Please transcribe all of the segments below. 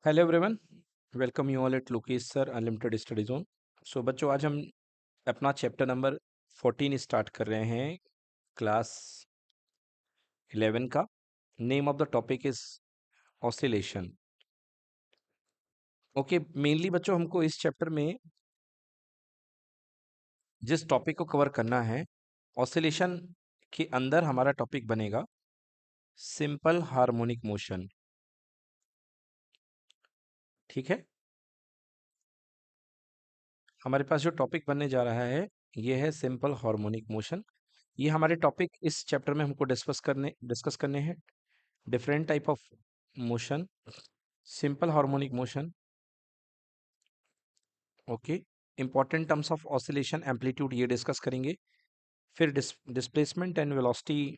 Hello everyone, welcome you all at Lokesh sir unlimited study zone. So बच्चों, आज हम अपना चैप्टर नंबर 14 स्टार्ट कर रहे हैं, क्लास 11 का। Name of the topic is oscillation. Okay, mainly बच्चों हमको इस चैप्टर में जिस टॉपिक को कवर करना है, ऑसिलेशन के अंदर हमारा टॉपिक बनेगा सिंपल हार्मोनिक मोशन। ठीक है, हमारे पास जो टॉपिक बनने जा रहा है ये है सिंपल हार्मोनिक मोशन। ये हमारे टॉपिक इस चैप्टर में हमको डिस्कस करने हैं। Different type of motion, simple harmonic motion. Okay, important terms of oscillation, amplitude ये डिस्कस करेंगे। फिर displacement and velocity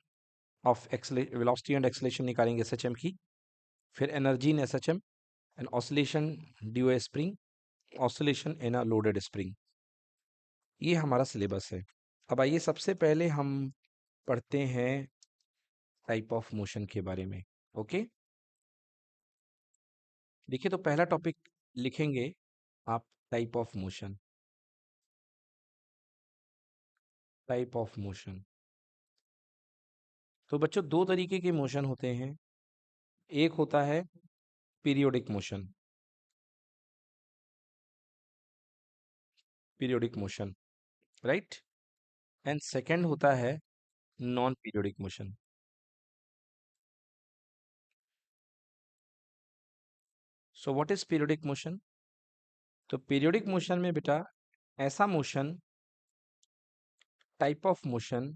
of velocity and acceleration निकालेंगे एसएचएम की। फिर energy in SHM and oscillation due A spring, oscillation in a loaded spring. ये हमारा syllabus है। अब आइए सबसे पहले हम पढ़ते हैं टाइप ऑफ मोशन के बारे में। ओके, देखिए तो पहला टॉपिक लिखेंगे आप, type of motion. Type of motion, तो बच्चों दो तरीके के मोशन होते हैं। एक होता है periodic motion, periodic motion, right. And second होता है non periodic motion. So what is periodic motion? तो पीरियोडिक मोशन में बेटा ऐसा motion, type of motion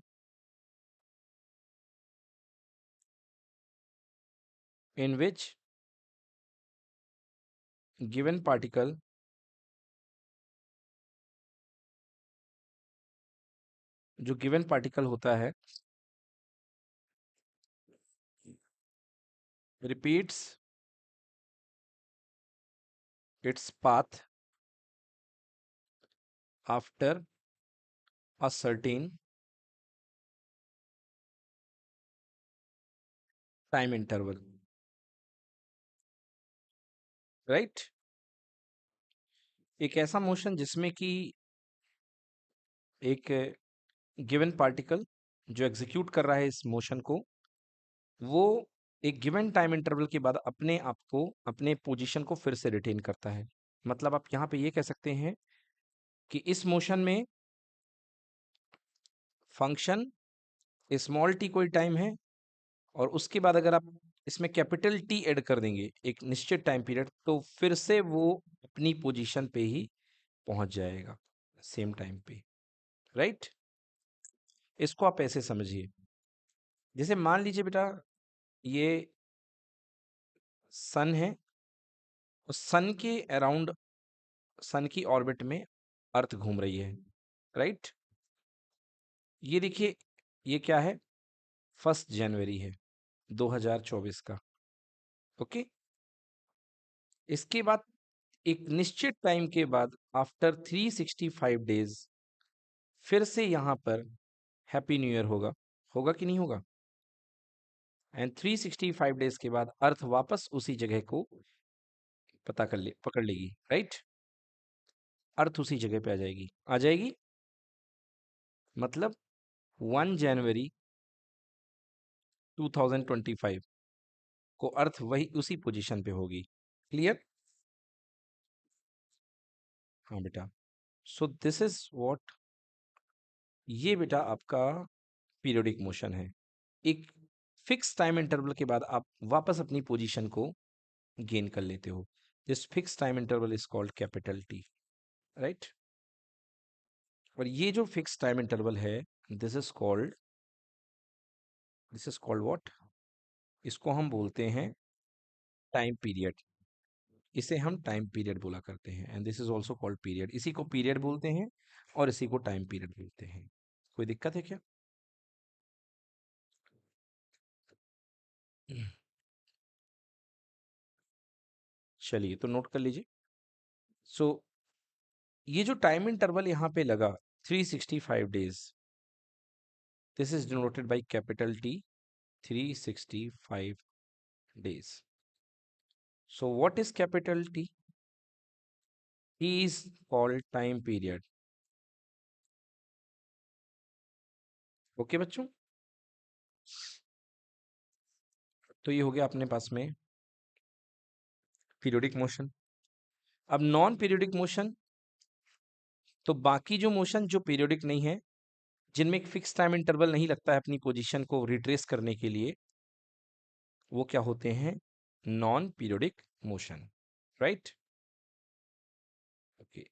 in which given particle, जो गिवन पार्टिकल होता है, repeats its path after a certain time interval, right. एक ऐसा मोशन जिसमें कि एक गिवन पार्टिकल जो एग्जीक्यूट कर रहा है इस मोशन को, वो एक गिवन टाइम इंटरवल के बाद अपने आप को, अपने पोजीशन को फिर से रिटेन करता है। मतलब आप यहाँ पे ये कह सकते हैं कि इस मोशन में फंक्शन स्मॉल टी कोई टाइम है, और उसके बाद अगर आप इसमें कैपिटल टी ऐड कर देंगे एक निश्चित टाइम पीरियड, तो फिर से वो अपनी पोजीशन पे ही पहुंच जाएगा, सेम टाइम पे, राइट। इसको आप ऐसे समझिए, जैसे मान लीजिए बेटा ये सन है, और सन के अराउंड, सन की ऑर्बिट में अर्थ घूम रही है, राइट। ये देखिए, ये क्या है, 1 जनवरी है 2024 का। ओके, इसके बाद एक निश्चित टाइम के बाद आफ्टर 365 डेज फिर से यहाँ पर हैप्पी न्यू ईयर होगा। होगा कि नहीं होगा? एंड 365 डेज के बाद अर्थ वापस उसी जगह को पकड़ लेगी, राइट। अर्थ उसी जगह पे आ जाएगी। मतलब 1 जनवरी 2025 को अर्थ वही उसी पोजीशन पे होगी। क्लियर? हाँ बेटा। सो दिस इज व्हाट, ये बेटा आपका पीरियोडिक मोशन है। एक फिक्स टाइम इंटरवल के बाद आप वापस अपनी पोजीशन को गेन कर लेते हो। This fix time interval is called capital T, right. और ये जो फिक्स टाइम इंटरवल है, this is called, this is called what, इसको हम बोलते हैं टाइम पीरियड। इसे हम टाइम पीरियड बोला करते हैं, and this is also called period. इसी को पीरियड बोलते हैं और इसी को टाइम पीरियड बोलते हैं। कोई दिक्कत है क्या? चलिए तो नोट कर लीजिए। सो ये जो टाइम इंटरवल यहाँ पे लगा 365 days, this is denoted by capital T, 365 days. So what is capital T? T is called time period. Okay बच्चों, तो ये हो गया अपने पास में पीरियोडिक मोशन। अब नॉन पीरियोडिक मोशन, तो बाकी जो मोशन जो पीरियोडिक नहीं है, जिनमें एक फिक्स टाइम इंटरवल नहीं लगता है अपनी पोजीशन को रिट्रेस करने के लिए, वो क्या होते हैं? Non periodic motion, right? Okay,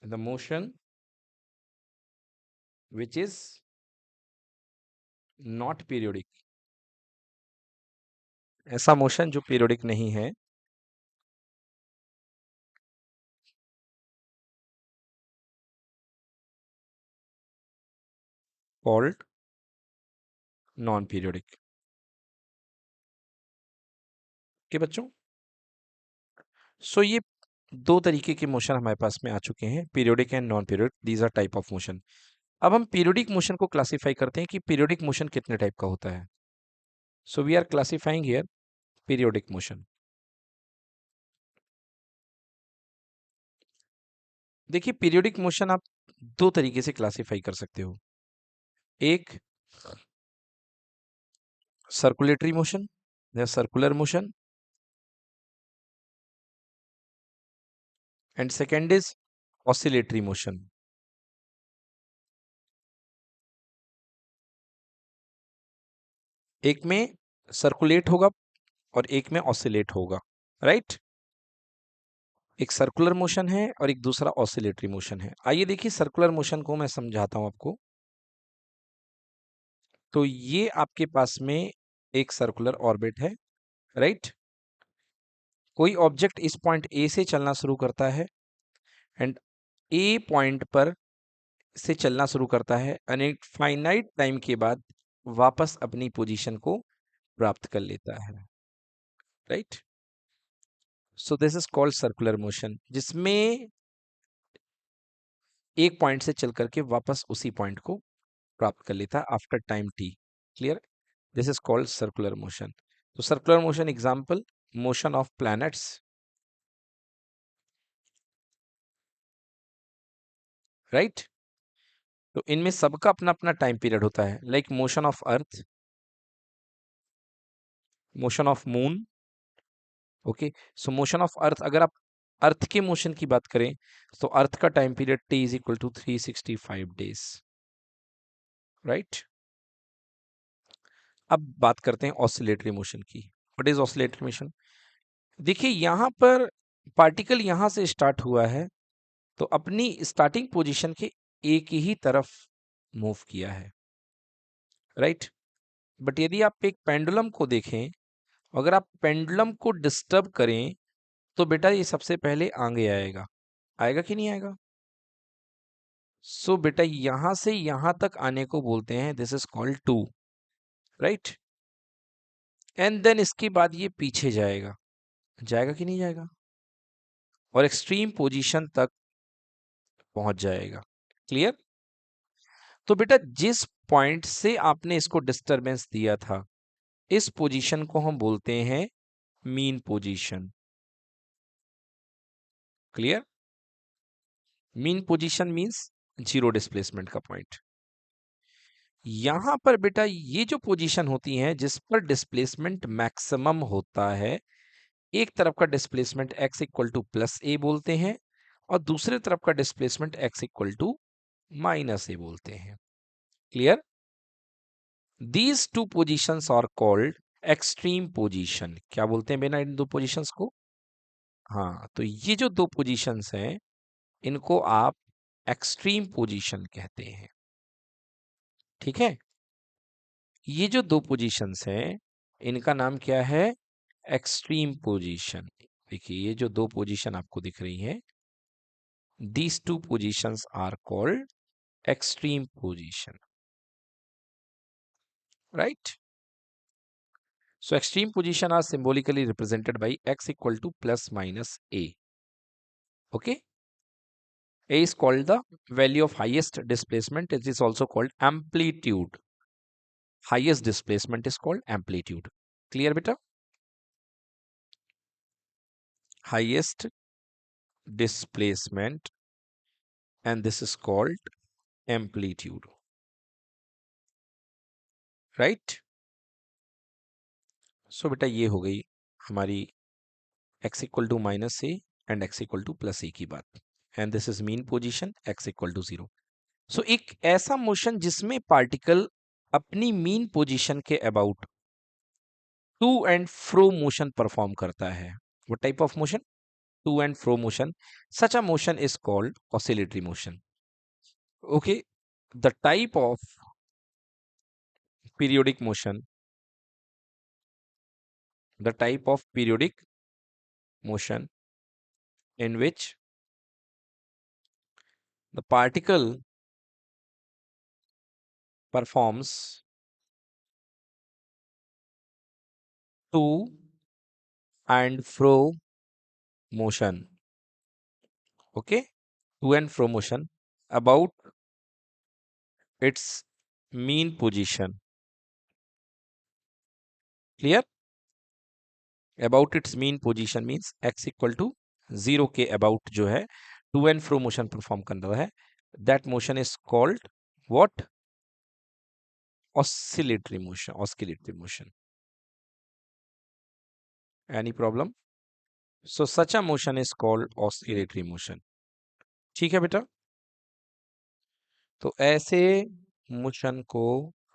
the motion which is not periodic, ऐसा मोशन जो पीरियोडिक नहीं है, कॉल्ड नॉन पीरियोडिक। ओके बच्चों, सो ये दो तरीके के मोशन हमारे पास में आ चुके हैं, periodic and non periodic. These are type of motion. अब हम पीरियोडिक मोशन को क्लासिफाई करते हैं कि पीरियोडिक मोशन कितने टाइप का होता है। So we are classifying here periodic motion. देखिए, पीरियोडिक मोशन आप दो तरीके से क्लासिफाई कर सकते हो। एक सर्कुलेटरी मोशन या circular motion, and second is oscillatory motion. एक में सर्कुलेट होगा और एक में ऑसिलेट होगा, राइट? एक सर्कुलर मोशन है और एक दूसरा ऑसिलेटरी मोशन है। आइए देखिए, सर्कुलर मोशन को मैं समझाता हूं आपको। तो ये आपके पास में एक सर्कुलर ऑर्बिट है, राइट? कोई ऑब्जेक्ट इस पॉइंट ए से चलना शुरू करता है एंड ए पॉइंट पर से चलना शुरू करता है एंड एक फाइनाइट टाइम के बाद वापस अपनी पोजीशन को प्राप्त कर लेता है, right? So this is called circular motion, जिसमें एक पॉइंट से चल करके वापस उसी पॉइंट को प्राप्त कर लेता है after time T. Clear? This is called circular motion. तो circular motion example, motion of planets, right? तो इनमें सबका अपना अपना टाइम पीरियड होता है, like motion of earth, motion of moon. Okay, so motion of earth, अगर आप अर्थ के मोशन की बात करें तो अर्थ का time period T is equal to 365 days, right? अब बात करते हैं ऑसिलेटरी मोशन की। What is oscillatory motion? देखिए, यहां पर पार्टिकल यहां से स्टार्ट हुआ है तो अपनी स्टार्टिंग पोजीशन के एक ही तरफ मूव किया है, राइट? बट यदि आप एक पेंडुलम को देखें, अगर आप पेंडुलम को डिस्टर्ब करें तो बेटा ये सबसे पहले आगे आएगा, आएगा कि नहीं आएगा? सो बेटा यहां से यहां तक आने को बोलते हैं this is called to, right? And then इसके बाद ये पीछे जाएगा, जाएगा कि नहीं जाएगा? और एक्सट्रीम पोजीशन तक पहुंच जाएगा। क्लियर? तो बेटा जिस पॉइंट से आपने इसको डिस्टरबेंस दिया था, इस पोजीशन को हम बोलते हैं mean position. Clear? Mean position means zero displacement का पॉइंट। यहां पर बेटा ये जो पोजीशन होती है जिस पर डिस्प्लेसमेंट मैक्सिमम होता है, एक तरफ का displacement x equal to plus A बोलते हैं और दूसरे तरफ का displacement x equal to minus A बोलते हैं। Clear? These two positions are called extreme position. क्या बोलते हैं बेटा इन दो पोजीशंस को? हाँ, तो ये जो दो पोजीशंस हैं इनको आप एक्सट्रीम पोजीशन कहते हैं, ठीक है? ये जो दो पोजीशंस हैं इनका नाम क्या है? Extreme position. देखिए, ये जो दो पोजीशन आपको दिख रही हैं, these two positions are called extreme position, right? So extreme position are symbolically represented by x equal to plus minus a. Okay, a is called the value of highest displacement. It is also called amplitude. highest displacement is called amplitude. Clear beta? Highest displacement, and this is called amplitude, right? So बेटा ये हो गई हमारी x equal to minus A and x equal to plus A की बात, and this is mean position x equal to 0. So एक ऐसा motion जिसमें पार्टिकल अपनी मीन पोजीशन के about to and fro motion perform करता है. What type of motion? To and fro motion. Such a motion is called oscillatory motion. Okay, the type of periodic motion, the type of periodic motion in which the particle performs to and fro motion. Okay, to and fro motion about its mean position. Clear? About its mean position means x equal to 0 के about जो है to and fro motion perform कर रहा है, that motion is called what? Oscillatory motion. Oscillatory motion. Any problem? So such a motion is called oscillatory motion. ठीक है बेटा? तो ऐसे मोशन को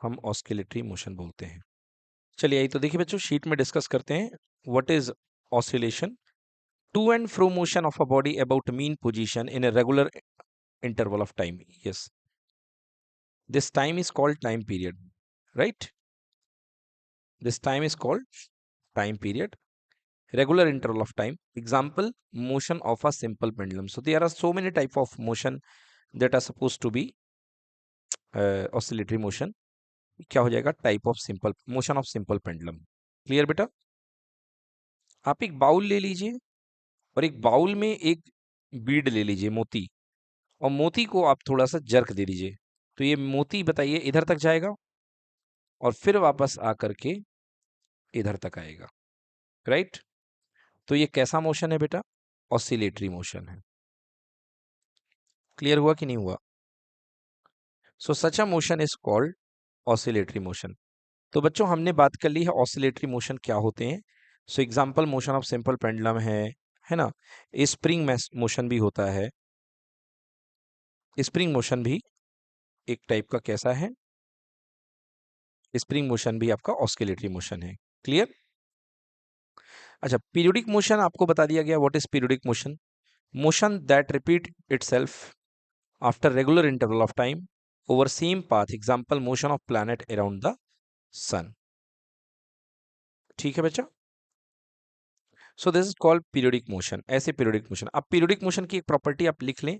हम ऑस्किलेटरी मोशन बोलते हैं. चलिए आई तो देखिए बच्चों, शीट में डिस्कस करते हैं. What is oscillation? To and fro motion of a body about mean position in a regular interval of time. Yes, this time is called time period, right? This time is called time period, regular interval of time. Example, motion of a simple pendulum. So there are so many type of motion that are supposed to be oscillatory motion. क्या हो जाएगा? Type of simple motion of simple pendulum. Clear बेटा? आप एक bowl ले लीजिए और एक बाउल में एक बीड ले लीजिए, मोती, और मोती को आप थोड़ा सा जर्क दे दीजिए, तो ये मोती बताइए इधर तक जाएगा और फिर वापस आकर के इधर तक आएगा, राइट? तो ये कैसा मोशन है बेटा? ऑसिलेटरी मोशन है. क्लियर हुआ कि नहीं हुआ? So such a motion is called oscillatory motion. तो बच्चों हमने बात कर ली है ऑसिलेटरी मोशन क्या होते हैं. So example, motion of simple pendulum है ना. स्प्रिंग मोशन भी होता है. स्प्रिंग मोशन भी एक टाइप का कैसा है? स्प्रिंग मोशन भी आपका ऑस्किलेटरी मोशन है. क्लियर? अच्छा, पीरियोडिक मोशन आपको बता दिया गया. What is periodic motion? Motion that repeat itself after regular interval of time over same path. Example, motion of planet around the sun. ठीक है बच्चा? So this is called periodic motion. ऐसे periodic motion. अब periodic motion की एक property आप लिख लें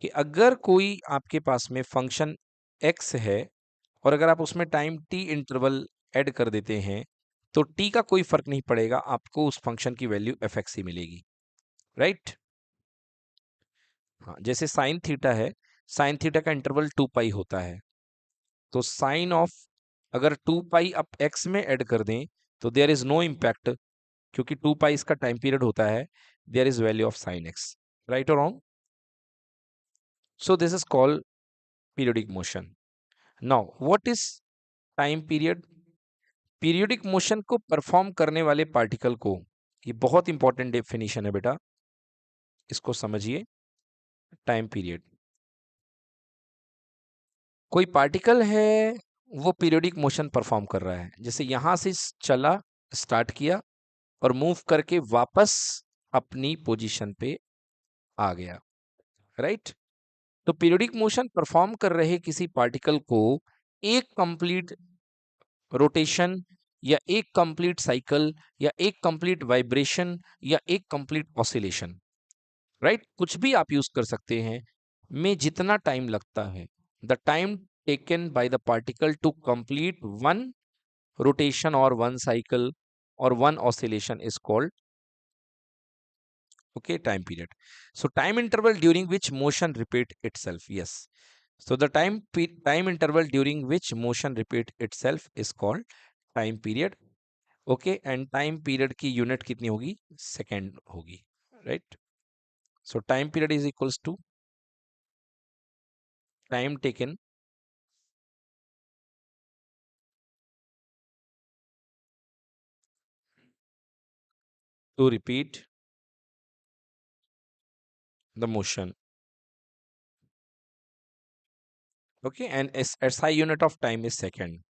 कि अगर कोई आपके पास में फंक्शन x है और अगर आप उसमें टाइम t इंटरवल ऐड कर देते हैं तो t का कोई फर्क नहीं पड़ेगा, आपको उस फंक्शन की वैल्यू fx ही मिलेगी, राइट? हाँ, जैसे साइन थीटा है, साइन थीटा का इंटरवल 2 पाई होता है, तो साइन ऑफ अगर 2 पाई आप x में ऐड कर दें तो देयर इज नो इम्पैक्ट, क्योंकि 2 पाई इसका टाइम पीरियड होता है. There is value of sine x, right और wrong? So this is called periodic motion. Now what is time period? Periodic motion को परफॉर्म करने वाले पार्टिकल को, ये बहुत इंपॉर्टेंट डेफिनेशन है बेटा, इसको समझिए. टाइम पीरियड, कोई पार्टिकल है वो पीरियोडिक मोशन परफॉर्म कर रहा है, जैसे यहां से चला, स्टार्ट किया और मूव करके वापस अपनी पोजीशन पे आ गया, राइट? तो पीरियोडिक मोशन परफॉर्म कर रहे किसी पार्टिकल को एक कंप्लीट रोटेशन या एक कंप्लीट साइकिल या एक कंप्लीट वाइब्रेशन या एक कंप्लीट ऑसिलेशन, राइट, कुछ भी आप यूज कर सकते हैं, में जितना टाइम लगता है, the time taken by the particle to complete one rotation और वन साइकिल और one oscillation is called, okay, time period. So time interval during which motion repeat itself. Yes, So the time interval during which motion repeat itself is called time period. Okay, and time period की unit कितनी होगी? Second होगी, right? So time period is equals to time taken to repeat the motion. Okay, and SI unit of time is second.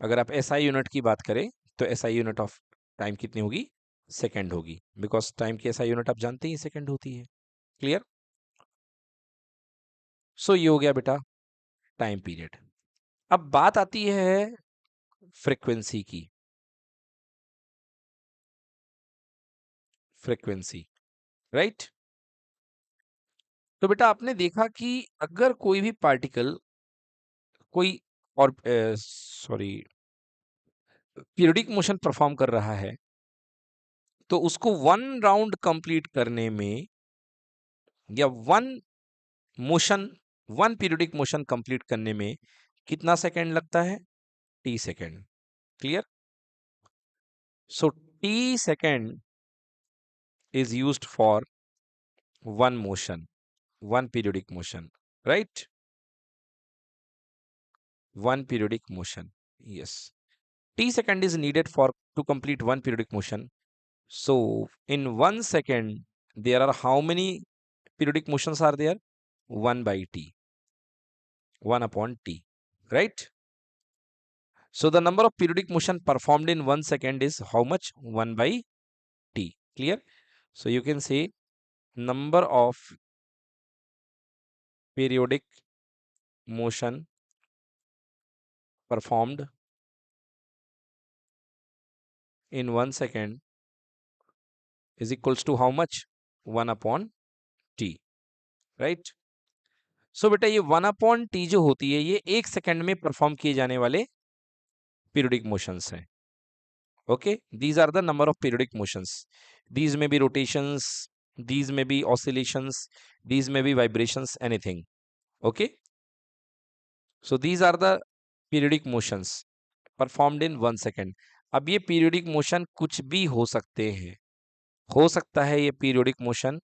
अगर आप SI unit की बात करें तो एसआई यूनिट ऑफ टाइम कितनी होगी? सेकेंड होगी, बिकॉज टाइम की एसआई यूनिट आप जानते ही सेकेंड होती है. क्लियर? सो ये हो गया बेटा टाइम पीरियड. अब बात आती है फ्रीक्वेंसी की. Frequency, right? तो बेटा आपने देखा कि अगर कोई भी पार्टिकल कोई और सॉरी पीरियडिक मोशन परफॉर्म कर रहा है तो उसको वन राउंड कंप्लीट करने में या motion one periodic motion complete करने में कितना सेकंड लगता है? T second. Clear? So T second is used for one motion, one periodic motion, right? One periodic motion, yes. T second is needed for to complete one periodic motion. So in 1 second, there are how many periodic motions are there? 1 by T, 1 upon T, right? So the number of periodic motion performed in 1 second is how much? 1 by T. Clear? So you can say number of periodic motion performed in 1 second is equals to how much? 1 upon T, right? सो बेटा ये 1 upon T जो होती है ये 1 second में perform किए जाने वाले पीरियडिक मोशंस हैं. Okay, these are the number of periodic motions. These may be rotations, these may be oscillations, these may be vibrations, anything. Okay, so these are the periodic motions performed in 1 second. अब ये periodic motion कुछ भी हो सकते हैं. हो सकता है ये पीरियडिक मोशन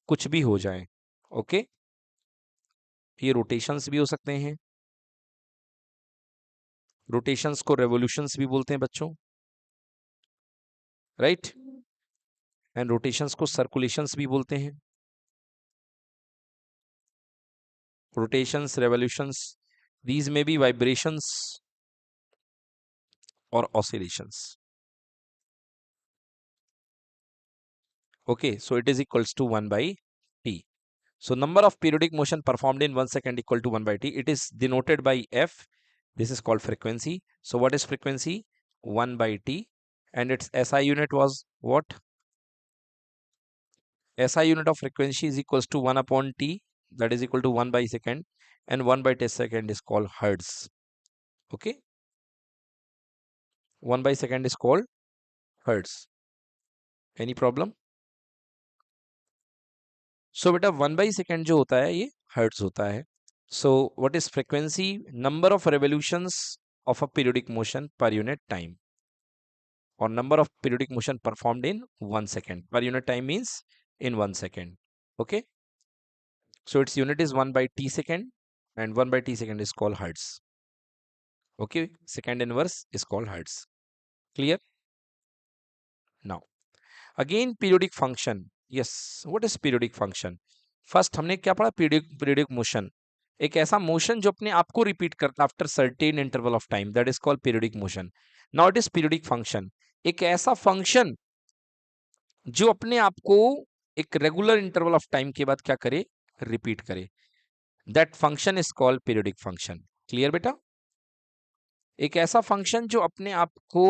कुछ भी हो जाए. ओके, ये रोटेशंस भी हो सकते हैं. रोटेशंस को रेवोल्यूशंस भी बोलते हैं बच्चों, राइट? एंड रोटेशंस को सर्कुलेशंस भी बोलते हैं. Rotations, revolutions, these may be vibrations or oscillations. Okay, so it is equals to 1 by T. So number of periodic motion performed in 1 second equal to 1 by T. It is denoted by F. This is called frequency. So what is frequency? 1 by T. And its SI unit was what? SI unit of frequency is equals to 1 upon T. That is equal to 1 by second. And 1 by 10 second is called Hertz. Okay. 1 by second is called Hertz. Any problem? सो बेटा 1 by second जो होता है ये hertz होता है. So what is frequency? Number of revolutions of a periodic motion per unit time, और number of periodic motion performed in 1 second. Per unit time means in 1 second. Okay, so its unit is 1 by T second, and 1 by T second is called hertz. Okay, second inverse is called hertz. Clear? Now again periodic function. Yes, what is periodic function? First हमने क्या पढ़ा? Periodic motion, एक ऐसा motion जो अपने आप को repeat करता है after certain interval of time, that is called periodic motion. Now it is periodic function, एक ऐसा फंक्शन जो अपने आप को एक रेगुलर इंटरवल ऑफ टाइम के बाद क्या करे? रिपीट करे. That function is called periodic function. Clear बेटा? एक ऐसा फंक्शन जो अपने आप को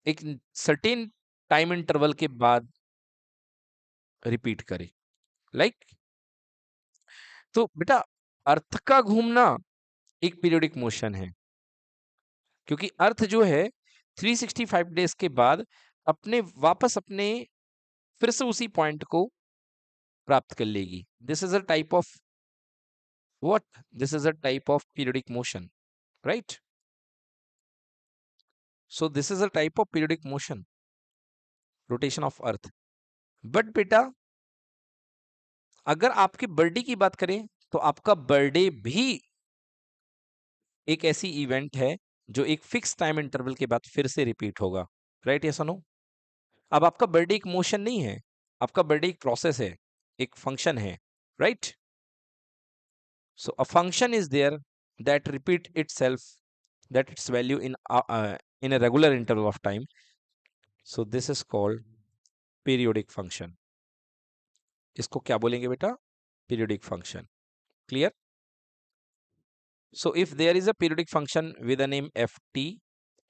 एक सर्टेन टाइम इंटरवल के बाद रिपीट करे. लाइक तो बेटा अर्थ का घूमना एक पीरियडिक मोशन है, क्योंकि अर्थ जो है 365 डेज के बाद वापस अपने फिर से उसी पॉइंट को प्राप्त कर लेगी. This is a type of what? This is a type of periodic motion, right? So this is a type of periodic motion, rotation of earth. But बेटा अगर आपके बर्थडे की बात करें तो आपका बर्थडे भी एक ऐसी इवेंट है जो एक फिक्स टाइम इंटरवल के बाद फिर से रिपीट होगा, राइट या सुनो? अब आपका बर्थडे एक मोशन नहीं है, आपका बर्थडे एक प्रोसेस है, एक फंक्शन है, right? So a function is there that repeat itself, that its value in a regular interval of time. So this is called periodic function. इसको क्या बोलेंगे बेटा? Periodic function. Clear? So if there is a periodic function with a name ft,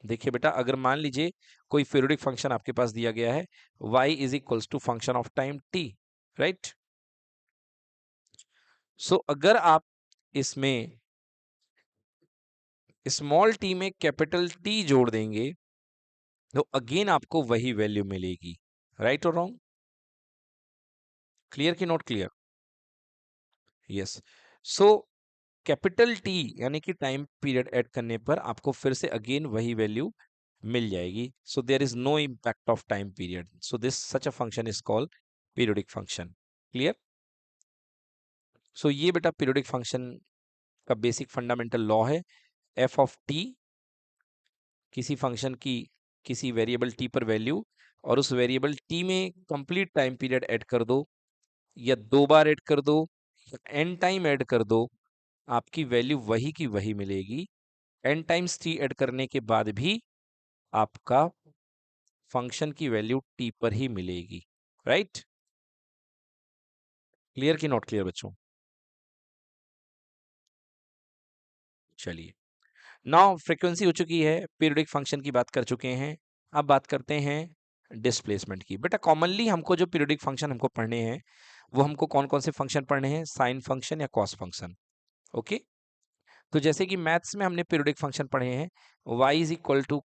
देखिए बेटा अगर मान लीजिए कोई periodic function आपके पास दिया गया है y is equals to function of time t, right? So अगर आप इसमें स्मॉल t में कैपिटल T जोड़ देंगे तो अगेन आपको वही वैल्यू मिलेगी, राइट और रॉन्ग? क्लियर कि not clear? Yes. So capital T यानी कि टाइम पीरियड ऐड करने पर आपको फिर से अगेन वही वैल्यू मिल जाएगी। So there is no impact of time period, so this such a function is called periodic function. Clear? So ये बेटा पीरियोडिक फंक्शन का बेसिक फंडामेंटल लॉ है। एफ ऑफ टी, किसी फंक्शन की किसी वेरिएबल टी पर वैल्यू और उस वेरिएबल टी में कंप्लीट टाइम पीरियड ऐड कर दो या 2 बार ऐड कर दो या एन टाइम ऐड कर दो, आपकी वैल्यू वही की वही मिलेगी। एन टाइम्स टी ऐड करने के बाद भी आपका फंक्शन की वैल्यू टी पर ही मिलेगी, राइट? क्लियर कि नॉट क्लियर बच्चों? चलिए, नाउ फ्रीक्वेंसी हो चुकी है, पीरियोडिक फंक्शन की बात कर चुके हैं, अब बात करते हैं डिस्प्लेसमेंट की। बेटा कॉमनली हमको जो पीरियोडिक फंक्शन हमको पढ़ने हैं वो हमको कौन कौन से फंक्शन पढ़ने हैं? साइन फंक्शन या कॉस फंक्शन। ओके, तो जैसे कि मैथ्स में हमने पीरियोडिक फंक्शन पढ़े हैं, y is equal to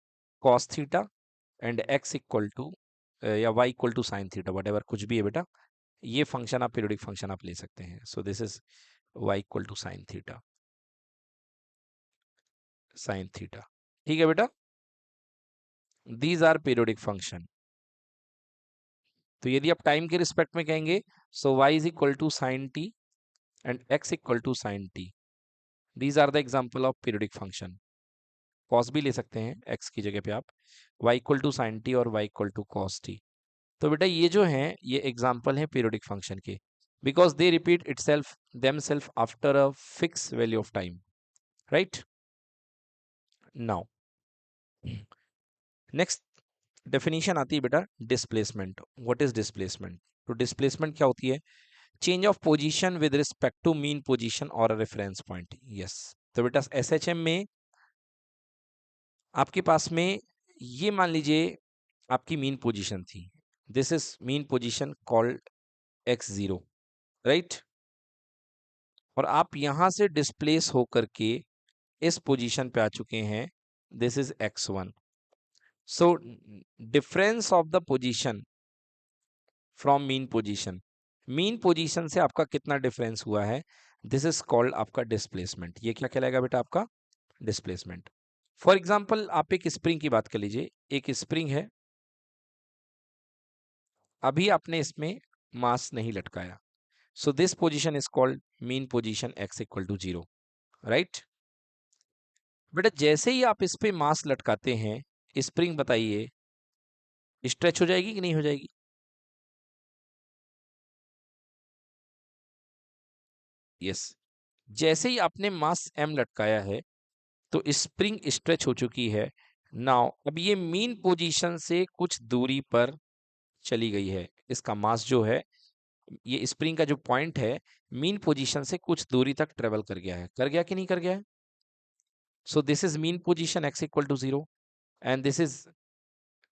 cos theta and x equal to या y equal to sine theta, what कुछ भी है बेटा, ये फंक्शन आप पीरियोडिक फंक्शन आप ले सकते हैं। So this is y equal to sine theta, sine theta. ठीक है बेटा, दीज आर पीरियोडिक फंक्शन। तो यदि आप टाइम के रिस्पेक्ट में कहेंगे so y is equal to sine t and x equal to sine t, these are the example of periodic function. Cos भी ले सकते हैं x की जगह पे आप, y equal to sine t और y equal to cos t. तो बेटा ये जो हैं ये एग्जांपल हैं पीरियोडिक फंक्शन के, because they repeat itself themselves after a fix value of time, right? Now next definition आती है बेटा डिस्प्लेसमेंट। What is displacement? तो डिस्प्लेसमेंट क्या होती है? Change of position with respect to mean position और रेफरेंस पॉइंट। यस, तो बेटा एसएचएम में आपके पास में ये मान लीजिए आपकी मीन पोजीशन थी, this is mean position called x0, right? और आप यहां से डिस्प्लेस होकर के इस पोजीशन पे आ चुके हैं, this is x1। So difference of the position from mean position से आपका कितना डिफरेंस हुआ है, दिस इज कॉल्ड आपका डिस्प्लेसमेंट। ये क्या कहलाएगा बेटा? आपका डिस्प्लेसमेंट। फॉर एग्जाम्पल आप एक स्प्रिंग की बात कर लीजिए, एक स्प्रिंग है, अभी आपने इसमें मास नहीं लटकाया, so this position is called mean position x equal to 0, right? बेटा जैसे ही आप इस पे मास लटकाते हैं, स्प्रिंग बताइए स्ट्रेच हो जाएगी कि नहीं हो जाएगी? यस, जैसे ही आपने मास m लटकाया है तो स्प्रिंग स्ट्रेच हो चुकी है। नाउ अब ये मीन पोजीशन से कुछ दूरी पर चली गई है, इसका मास जो है, ये स्प्रिंग का जो पॉइंट है मीन पोजीशन से कुछ दूरी तक ट्रेवल कर गया है, कर गया कि नहीं कर गया है? So this is mean position x equal to 0 and this is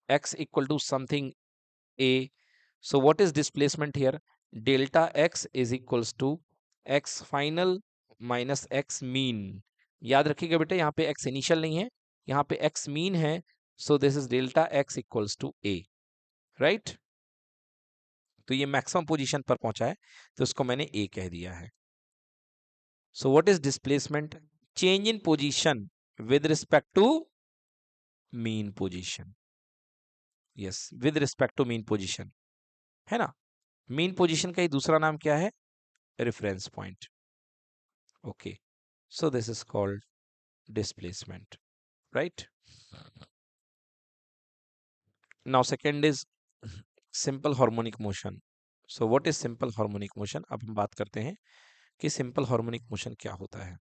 x equal to something a. So what is displacement here? Delta x is equals to x final minus x mean. याद रखिएगा बेटा यहाँ पे x initial नहीं है, यहाँ पे x mean है। So this is delta x equals to a, right? तो ये मैक्सिमम पोजीशन पर पहुंचा है तो इसको मैंने a कह दिया है। So what is displacement? Change in position with respect to mean position. Yes, with respect to mean position, है ना। मीन पोजीशन का ही दूसरा नाम क्या है? Reference point. Okay, so this is called displacement, right. Now second is simple harmonic motion. So what is simple harmonic motion? अब हम बात करते हैं कि सिंपल हार्मोनिक मोशन क्या होता है।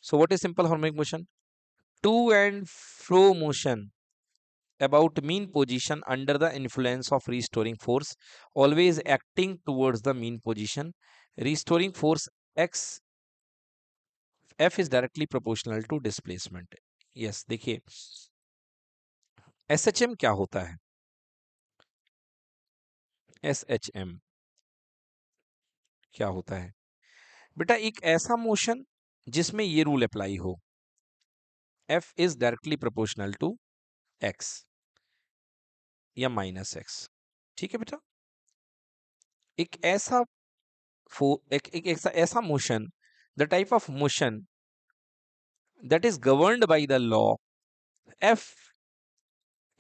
So what is simple harmonic motion? To and fro motion about mean position under the influence of restoring force, always acting towards the mean position. Restoring force x f is directly proportional to displacement. yes, देखिए SHM क्या होता है? SHM क्या होता है बेटा? एक ऐसा मोशन जिसमें ये रूल अप्लाई हो, f is directly proportional to x या माइनस x। ठीक है बेटा, एक ऐसा ऐसा motion, the type of motion that is governed by the law f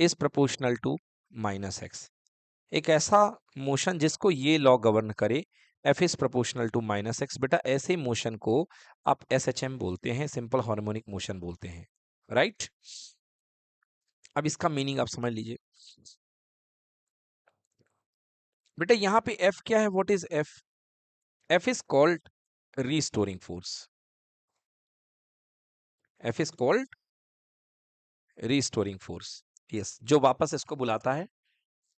is proportional to minus x। एक ऐसा मोशन जिसको ये लॉ गवर्न करे, f is proportional to minus x। बेटा ऐसे मोशन को आप SHM बोलते हैं, सिंपल हार्मोनिक मोशन बोलते हैं, राइट। अब इसका मीनिंग आप समझ लीजिए बेटा। यहां पे f क्या है? What is f? f is called restoring force। f is called restoring force। Yes, जो वापस इसको बुलाता है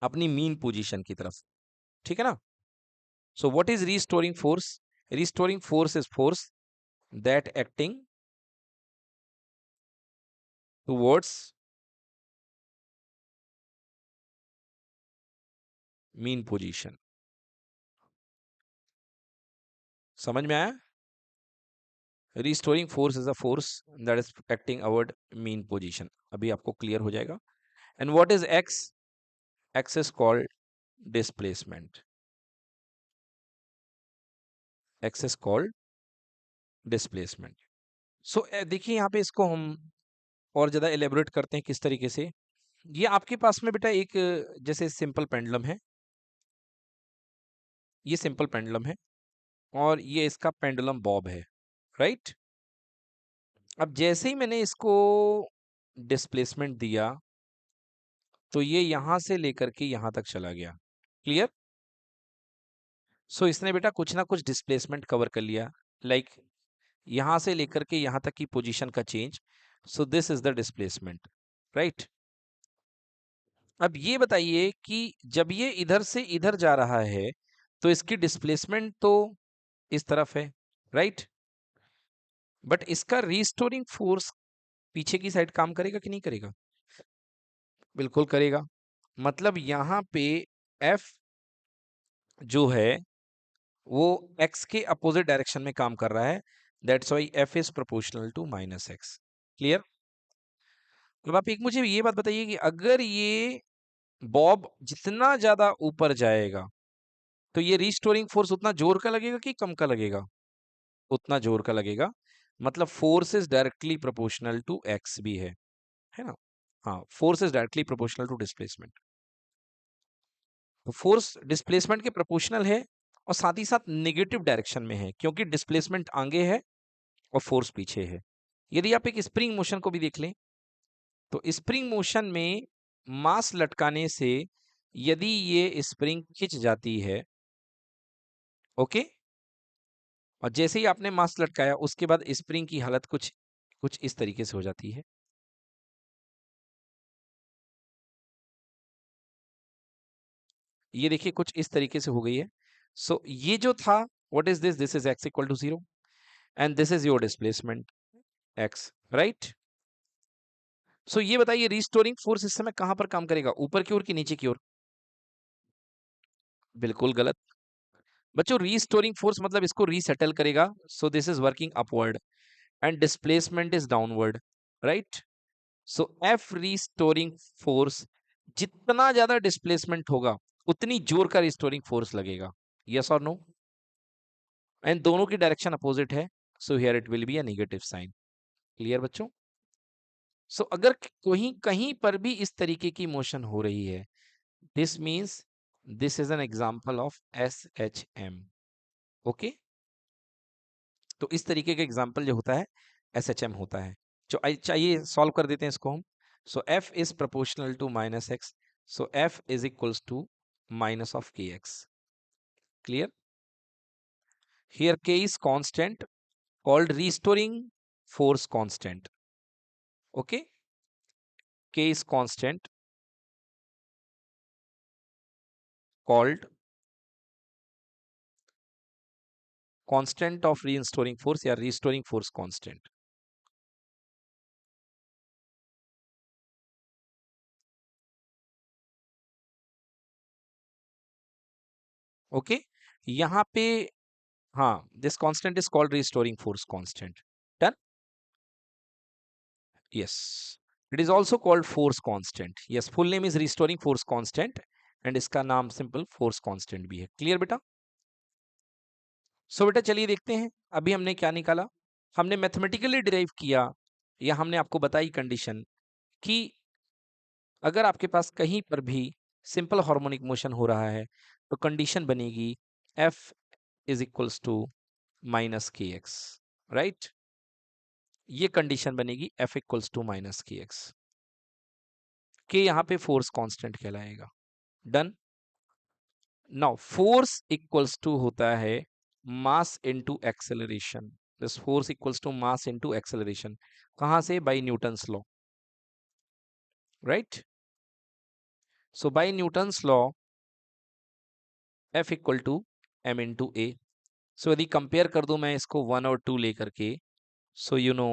अपनी मीन पोजीशन की तरफ, ठीक है ना। So what is restoring force? Restoring force is force that acting towards mean position। समझ में आया? Restoring force is a force that is acting toward mean position। अभी आपको क्लियर हो जाएगा। And what is x? X is called displacement। X is called displacement। So देखिए यहाँ पे इसको हम और ज्यादा एलेबोरेट करते हैं किस तरीके से। ये आपके पास में बेटा एक जैसे सिंपल पेंडुलम है, ये सिंपल पेंडुलम है और ये इसका पेंडुलम बॉब है, राइट। अब जैसे ही मैंने इसको डिस्प्लेसमेंट दिया तो ये यहां से लेकर के यहां तक चला गया। क्लियर? सो इसने बेटा कुछ ना कुछ डिस्प्लेसमेंट कवर कर लिया, लाइक यहां से लेकर के यहां तक की पोजीशन का change. So this is the displacement, right. अब ये बताइए कि जब ये इधर से इधर जा रहा है तो इसकी डिस्प्लेसमेंट तो इस तरफ है, राइट। बट इसका रीस्टोरिंग फोर्स पीछे की साइड काम करेगा कि नहीं करेगा? बिल्कुल करेगा। मतलब यहां पे F जो है वो x के अपोजिट डायरेक्शन में काम कर रहा है। That's why F is proportional to minus x. Clear? अब आप एक मुझे ये बात बताइए कि अगर ये बॉब जितना ज्यादा ऊपर जाएगा तो ये रिस्टोरिंग फोर्स उतना जोर का लगेगा कि कम का लगेगा? उतना जोर का लगेगा। मतलब force is directly proportional to x भी है ना। हाँ, force is directly proportional to displacement. तो फोर्स डिस्प्लेसमेंट के प्रोपोर्शनल है और साथ ही साथ नेगेटिव डायरेक्शन में है, क्योंकि डिस्प्लेसमेंट आगे है और फोर्स पीछे है। यदि आप एक स्प्रिंग मोशन को भी देख लें तो स्प्रिंग मोशन में मास लटकाने से यदि ये स्प्रिंग खिंच जाती है, ओके, और जैसे ही आपने मास लटकाया उसके बाद स्प्रिंग की हालत कुछ कुछ इस तरीके से हो जाती है। ये देखिए कुछ इस तरीके से हो गई है। सो ये जो था, what is this? This is x equal to 0 and this is your displacement x, right. So ये बताइए रिस्टोरिंग फोर्स इस समय कहां पर काम करेगा? ऊपर की ओर कि नीचे की ओर? बिल्कुल गलत बच्चों। रिस्टोरिंग फोर्स मतलब इसको रीसेटल करेगा। So this is working upward and displacement is downward, right. So F restoring force, जितना ज्यादा डिस्प्लेसमेंट होगा उतनी जोर का रिस्टोरिंग फोर्स लगेगा। यस और नो? एंड दोनों की डायरेक्शन अपोजिट है, so here it will be a negative sign. Clear बच्चों? सो अगर कहीं कहीं पर भी इस तरीके की मोशन हो रही है, this means this is an example of S H M. Okay, तो इस तरीके का एग्जाम्पल जो होता है एस एच एम होता है। जो चाहिए सॉल्व कर देते हैं इसको हम। So F is proportional to minus x, so F is equals to minus of के x. Clear? Here K is constant called restoring force constant. Okay, k is constant called constant of restoring force या restoring force constant. Okay, यहाँ पे हाँ, this constant is called restoring force constant. Done? Yes, it is also called force constant. Yes, full name is restoring force constant and इसका नाम simple force constant भी है। Clear बेटा? सो बेटा चलिए देखते हैं अभी हमने क्या निकाला। हमने मैथमेटिकली डिराइव किया या हमने आपको बताई कंडीशन कि अगर आपके पास कहीं पर भी सिंपल हार्मोनिक मोशन हो रहा है तो कंडीशन बनेगी F is equals to minus k x. Right, ये कंडीशन बनेगी F equals to minus k x. K यहाँ पे फोर्स कांस्टेंट कहलाएगा। Done. Now force equals to होता है mass into acceleration. This force equals to mass into acceleration. कहां से? By Newton's law. Right, so by Newton's law F equal to m into a. So यदि compare कर दूं मैं इसको 1 और 2 लेकर के, so you know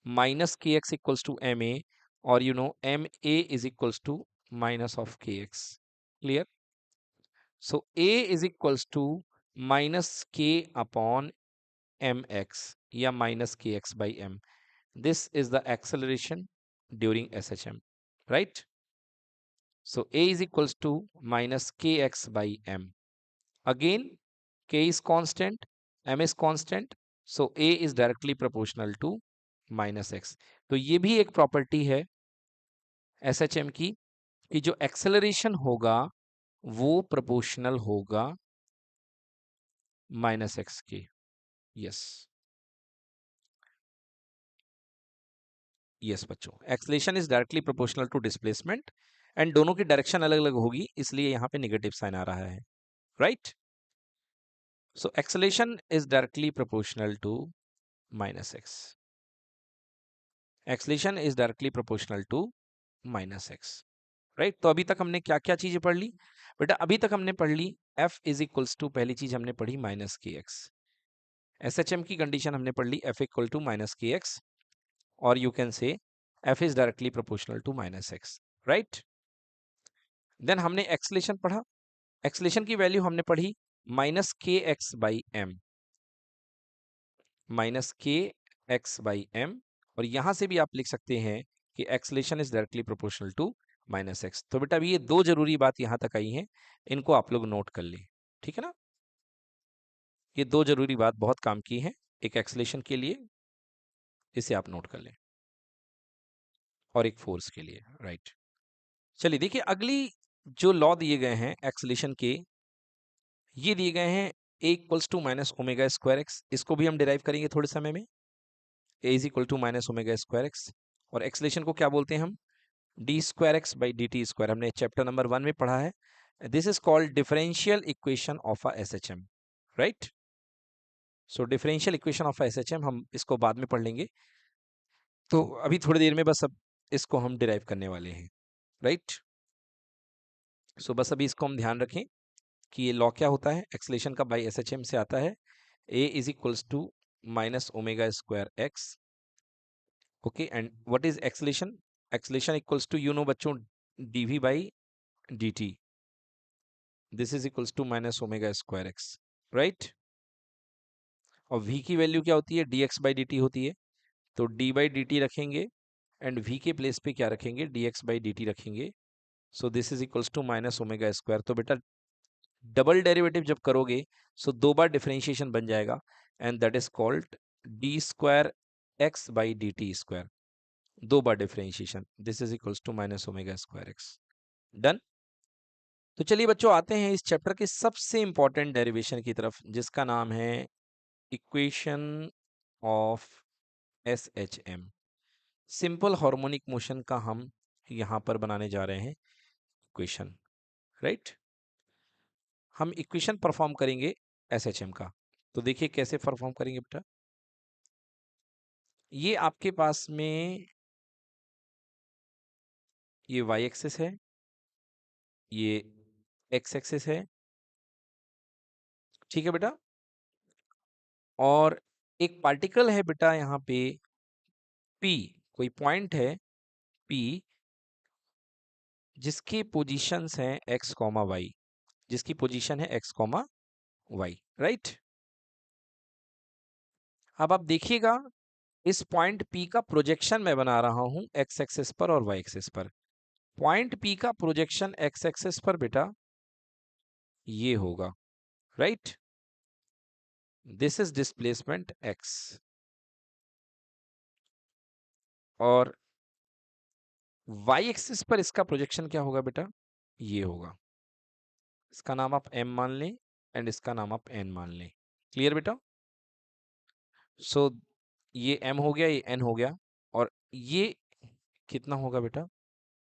minus k x equals to m a, और you know m a is equals to minus of के x. Clear? So a is equals to minus k upon m x या minus k x by m. This is the acceleration during S H M. Right, so a is equals to minus k x by m. Again, k is constant, m is constant, so a is directly proportional to minus x. तो ये भी एक property है SHM की कि जो acceleration होगा वो प्रोपोर्शनल होगा माइनस एक्स के। यस, यस बच्चों, acceleration is directly proportional to displacement and दोनों की डायरेक्शन अलग अलग होगी, इसलिए यहाँ पे नेगेटिव साइन आ रहा है। Right, so acceleration is directly proportional to minus x. Acceleration is directly proportional to minus x. Right, तो अभी तक हमने क्या क्या चीजें पढ़ ली बेटा? अभी तक हमने पढ़ ली F इज इक्वल्स टू, पहली चीज हमने पढ़ी minus k x. S H M की कंडीशन हमने पढ़ ली F equal to minus k x, और you can say F is directly proportional to minus x. Right, then हमने एक्सलेशन पढ़ा। एक्सलेशन की वैल्यू हमने पढ़ी minus k x by m, minus k x by m, और यहां से भी आप लिख सकते हैं कि acceleration is directly proportional to minus x. तो बेटा अभी ये दो जरूरी बात यहां तक आई हैं, इनको आप लोग नोट कर लें। ठीक है ना? ये दो जरूरी बात बहुत काम की है एक एक्सलेशन के लिए, इसे आप नोट कर लें, और एक फोर्स के लिए। राइट, चलिए देखिए अगली जो लॉ दिए गए हैं एक्सलेशन के, ये दिए गए हैं a equals to minus omega square x. इसको भी हम डिराइव करेंगे थोड़े समय में। A is equal to minus omega square x, और एक्सलेशन को क्या बोलते हैं हम? D square x by D t square. हमने चैप्टर नंबर 1 में पढ़ा है। This is called differential equation of a SHM. Right, so differential equation of SHM हम इसको बाद में पढ़ लेंगे, तो अभी थोड़ी देर में बस अब इसको हम डिराइव करने वाले हैं। राइट, सो बस अभी इसको हम ध्यान रखें कि ये लॉ क्या होता है एक्सलेशन का, बाई एसएचएम से आता है a is equals to minus omega square x. Okay, and what is acceleration? Acceleration equals to, you know बच्चों, dv by dt, this is equals to minus omega square x. Right, और v की value क्या होती है? dx by dt होती है, तो d by dt रखेंगे एंड v के प्लेस पे क्या रखेंगे? dx बाई dt रखेंगे। So this is equals to minus omega square. तो बेटा डबल डेरिवेटिव जब करोगे सो 2 बार डिफरेंशिएशन बन जाएगा, and that is called d square x by D t square. 2 बार differentiation, this is equals to minus omega square x. Done. तो चलिए बच्चों, आते हैं इस चैप्टर के सबसे इंपॉर्टेंट डेरिवेशन की तरफ, जिसका नाम है equation of S H M. Simple harmonic motion का हम यहां पर बनाने जा रहे हैं इक्वेशन, राइट। हम इक्वेशन परफॉर्म करेंगे एस एच एम का। तो देखिए कैसे परफॉर्म करेंगे बेटा। ये आपके पास में ये वाई एक्सिस है, ये एक्स एक्सिस है, ठीक है बेटा। और एक पार्टिकल है बेटा यहाँ पे P, कोई पॉइंट है P, जिसकी पोजीशंस हैं x कॉमा वाई, जिसकी पोजीशन है x कॉमा वाई, राइट। अब आप देखिएगा इस पॉइंट P का प्रोजेक्शन मैं बना रहा हूं x एक्सिस पर और y एक्सिस पर। पॉइंट P का प्रोजेक्शन x एक्सिस पर बेटा ये होगा, right. This is displacement x, और y एक्सिस पर इसका प्रोजेक्शन क्या होगा बेटा, ये होगा। इसका नाम आप m मान लें एंड इसका नाम आप n मान लें। क्लियर बेटा। सो ये m हो गया, ये n हो गया, और ये कितना होगा बेटा,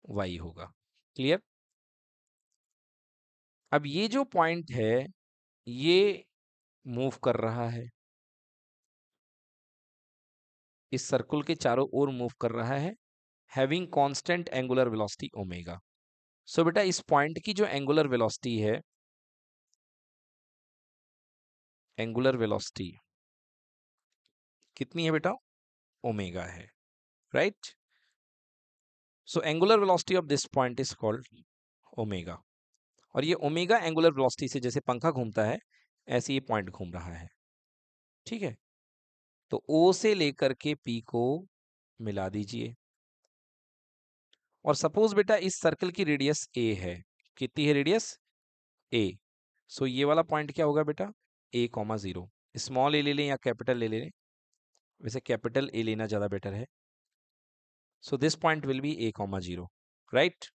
y होगा। क्लियर। अब ये जो पॉइंट है ये मूव कर रहा है, इस सर्कुल के चारों ओर मूव कर रहा है, having constant angular velocity omega. So बेटा इस पॉइंट की जो एंगुलर वेलोसिटी है, एंगुलर वेलोसिटी कितनी है बेटा, ओमेगा है, right. So angular velocity of this point is called omega. और ये ओमेगा एंगुलर वेलोसिटी से जैसे पंखा घूमता है ऐसे ये पॉइंट घूम रहा है, ठीक है। तो O से लेकर के P को मिला दीजिए, और सपोज बेटा इस सर्कल की रेडियस a है। कितनी है रेडियस, a। सो ये वाला पॉइंट क्या होगा बेटा, a कॉमा 0। स्मॉल a ले लें या कैपिटल ले लें, वैसे कैपिटल A लेना ज्यादा बेटर है। So this point will be a comma 0, right.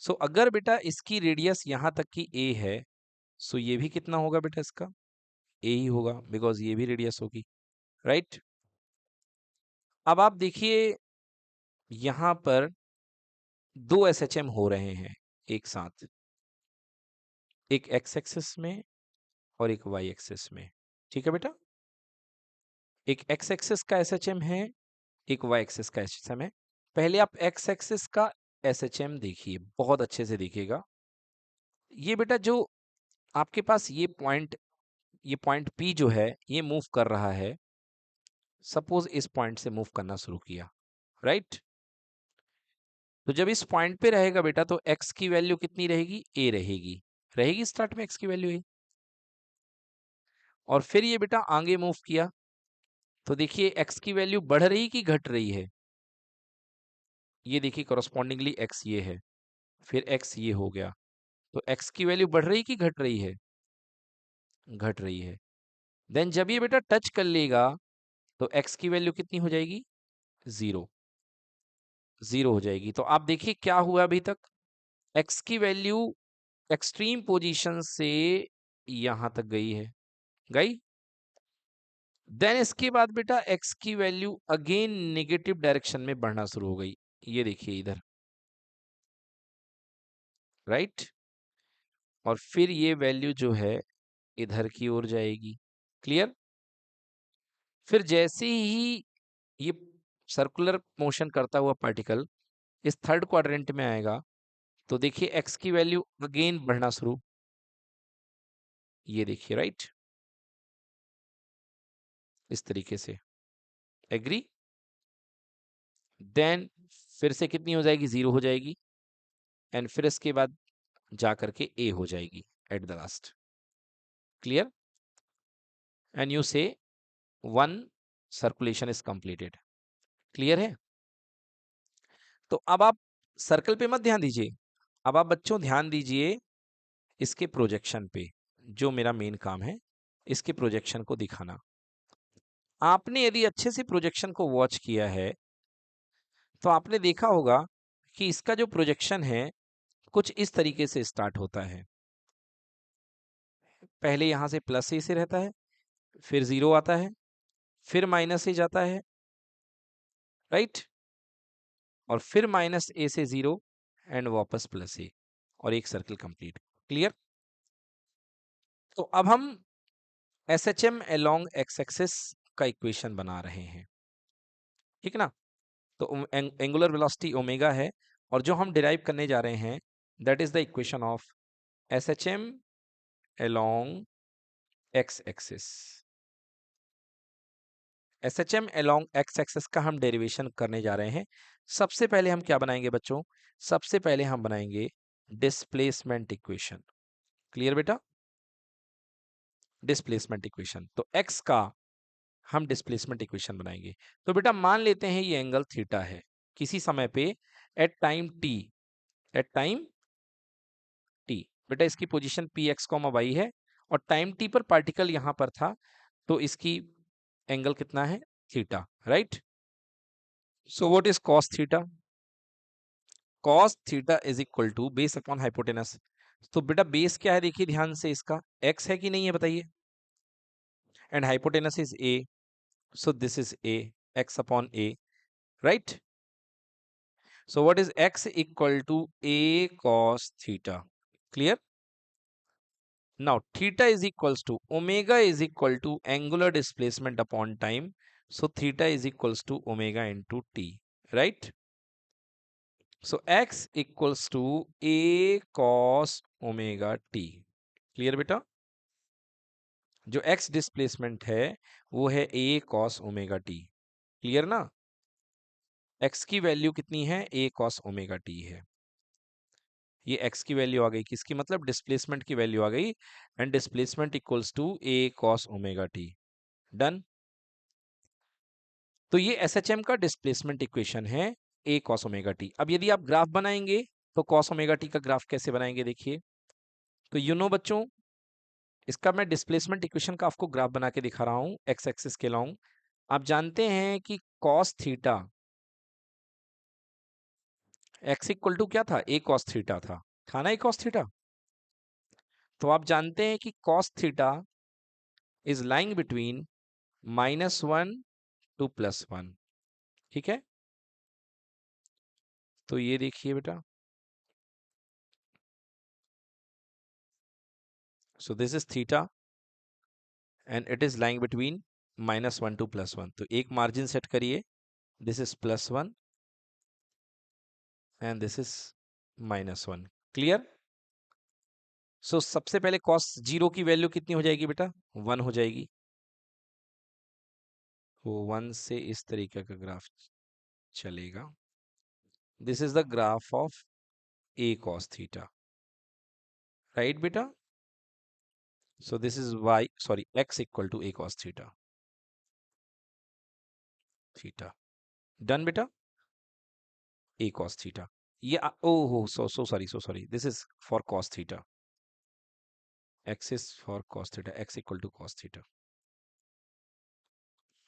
So अगर बेटा इसकी रेडियस यहां तक की a है, सो ये भी कितना होगा बेटा, इसका a ही होगा, बिकॉज ये भी रेडियस होगी, राइट। अब आप देखिए यहां पर दो SHM हो रहे हैं एक साथ, एक x एक्सिस में और एक y एक्सिस में, ठीक है बेटा। एक x एक्सिस का SHM है, एक y एक्सिस का SHM है। पहले आप x एक्सिस का SHM देखिए, बहुत अच्छे से देखिएगा। ये बेटा जो आपके पास ये पॉइंट P जो है ये मूव कर रहा है, सपोज इस पॉइंट से मूव करना शुरू किया, राइट। तो जब इस पॉइंट पे रहेगा बेटा तो x की वैल्यू कितनी रहेगी, a रहेगी, रहेगी स्टार्ट में x की वैल्यू a। और फिर ये बेटा आगे मूव किया, तो देखिए x की वैल्यू बढ़ रही कि घट रही है, ये देखिए कॉरस्पॉन्डिंगली x ये है, फिर x ये हो गया। तो x की वैल्यू बढ़ रही कि घट रही है, घट रही है। देन जब ये बेटा टच कर लेगा तो x की वैल्यू कितनी हो जाएगी, 0, 0 हो जाएगी। तो आप देखिए क्या हुआ अभी तक, x की वैल्यू एक्सट्रीम पोजीशन से यहां तक गई है, गई। देन इसके बाद बेटा x की वैल्यू अगेन नेगेटिव डायरेक्शन में बढ़ना शुरू हो गई, ये देखिए इधर, राइट। और फिर ये वैल्यू जो है इधर की ओर जाएगी, क्लियर। फिर जैसे ही ये सर्कुलर मोशन करता हुआ पार्टिकल इस थर्ड क्वाड्रेंट में आएगा, तो देखिए x की वैल्यू अगेन बढ़ना शुरू, ये देखिए, राइट, इस तरीके से, एग्री। देन फिर से कितनी हो जाएगी, 0 हो जाएगी, एंड फिर इसके बाद जा करके a हो जाएगी at the last, clear. And you say one circulation is completed, clear है। तो अब आप सर्कल पे मत ध्यान दीजिए, अब आप बच्चों ध्यान दीजिए इसके प्रोजेक्शन पे, जो मेरा मेन काम है इसके प्रोजेक्शन को दिखाना। आपने यदि अच्छे से प्रोजेक्शन को वॉच किया है तो आपने देखा होगा कि इसका जो प्रोजेक्शन है कुछ इस तरीके से स्टार्ट होता है। पहले यहां से प्लस ए से रहता है, फिर जीरो आता है, फिर माइनस ए जाता है, राइट, और फिर माइनस ए से जीरो एंड वापस प्लस ए, और एक सर्कल कंप्लीट। क्लियर? तो अब हम S H M along x axis का इक्वेशन बना रहे हैं, ठीक ना। तो एंगुलर वेलोसिटी ओमेगा है, और जो हम डिराइव करने जा रहे हैं that is the equation of S H M along x axis. S H M along x axis का हम डेरिवेशन करने जा रहे हैं। सबसे पहले हम क्या बनाएंगे बच्चों? सबसे पहले हम बनाएंगे डिस्प्लेसमेंट इक्वेशन। क्लियर बेटा? डिस्प्लेसमेंट इक्वेशन, तो एक्स का हम डिस्प्लेसमेंट इक्वेशन बनाएंगे। तो बेटा मान लेते हैं ये एंगल थीटा है किसी समय पे at time t, at time t. बेटा इसकी position P x comma y है, और टाइम टी पर पार्टिकल यहां पर था, तो इसकी एंगल कितना है? Theta, right. So what is cos theta? Cos theta is equal to base upon hypotenuse. तो बेटा बेस क्या है देखिए ध्यान से, इसका एक्स है कि नहीं है बताइए, and hypotenuse is a, so this is a, x upon A, right. So what is x equal to a cos theta? Clear? Now theta is equals to omega is equal to angular displacement upon time. So theta is equals to omega into t, right? So x equals to a cos omega t. Clear बेटा? जो x displacement है वो है a cos omega t. Clear ना? x की value कितनी है? a cos omega t है। ये x की वैल्यू आ गई, किसकी? मतलब डिस्प्लेसमेंट की वैल्यू आ गई, and displacement equals to a cos omega t। Done. तो ये एसएचएम का डिस्प्लेसमेंट इक्वेशन है a cos ओमेगा t। अब यदि आप ग्राफ बनाएंगे तो cos ओमेगा t का ग्राफ कैसे बनाएंगे देखिए। तो बच्चों, इसका मैं डिस्प्लेसमेंट इक्वेशन का आपको ग्राफ बना के दिखा रहा हूं एक्स एक्सिस के लॉन्ग। आप जानते हैं कि cos theta x equal to क्या था? a cos थीटा था ना, a cos थीटा। तो आप जानते हैं कि cos theta is lying between -1 to +1, ठीक है। तो ये देखिए बेटा, so this is theta and it is lying between -1 to +1। तो एक मार्जिन सेट करिए, this is +1 and this is -1। Clear? So सबसे पहले cos 0 की वैल्यू कितनी हो जाएगी बेटा? 1 हो जाएगी। वो 1 से इस तरीके का ग्राफ चलेगा। This is the graph of a cos theta, right बेटा। So this is x equal to a cos theta, theta. Done बेटा। a cos theta, ये oh so sorry, this is for cos theta, x is for cos theta, x equal to cos theta।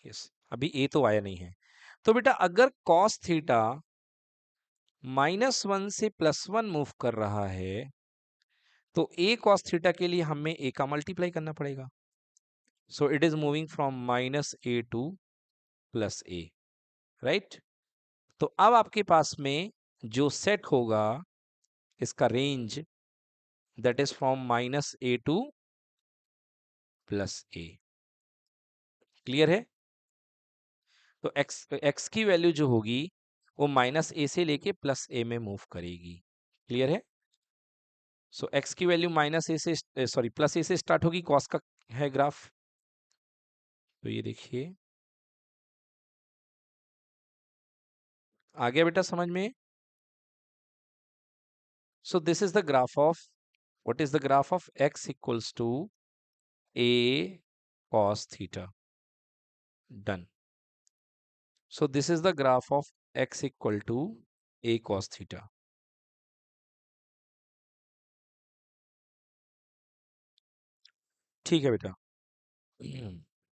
yes, अभी a तो आया नहीं है। तो बेटा अगर cos theta -1 से +1 मूव कर रहा है तो a cos theta के लिए हमें a का मल्टीप्लाई करना पड़ेगा। So it is moving from -a to +a, right. तो अब आपके पास में जो सेट होगा इसका range, that is from -a to +a। Clear है? तो x की वैल्यू जो होगी वो -a से लेके +a में मूव करेगी। क्लियर है? सो x की वैल्यू -a से +a से स्टार्ट होगी, cos का है ग्राफ। तो ये देखिए आ गया बेटा समझ में। So this is the graph of, what is the graph of x equals to a cos theta. Done. So this is the graph of x equal to a cos theta. ठीक है बेटा।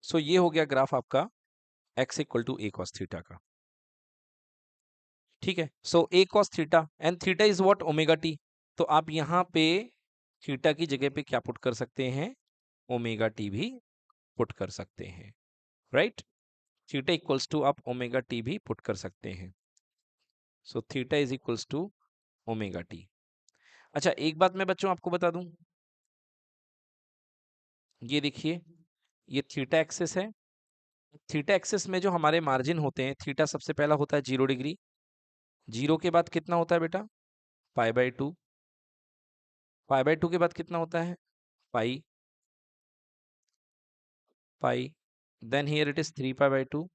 सो ये हो गया ग्राफ आपका x equal to a cos theta का। ठीक है, so a cos theta and theta is what omega T. तो आप यहाँ पे थीटा की जगह पे क्या पुट कर सकते हैं, ओमेगा टी भी पुट कर सकते हैं, राइट। थीटा इक्वल्स टू आप ओमेगा टी भी पुट कर सकते हैं। So theta is equals to omega t. अच्छा एक बात मैं बच्चों आपको बता दूं, ये देखिए ये थीटा एक्सिस है। थीटा एक्सिस में जो हमारे मार्जिन होते हैं, थीटा सबसे पहला होता है 0 डिग्री, 0 के बाद कितना होता है बेटा, π/2, π/2 के बाद कितना होता है, pi, pi, then here it is 3π/2,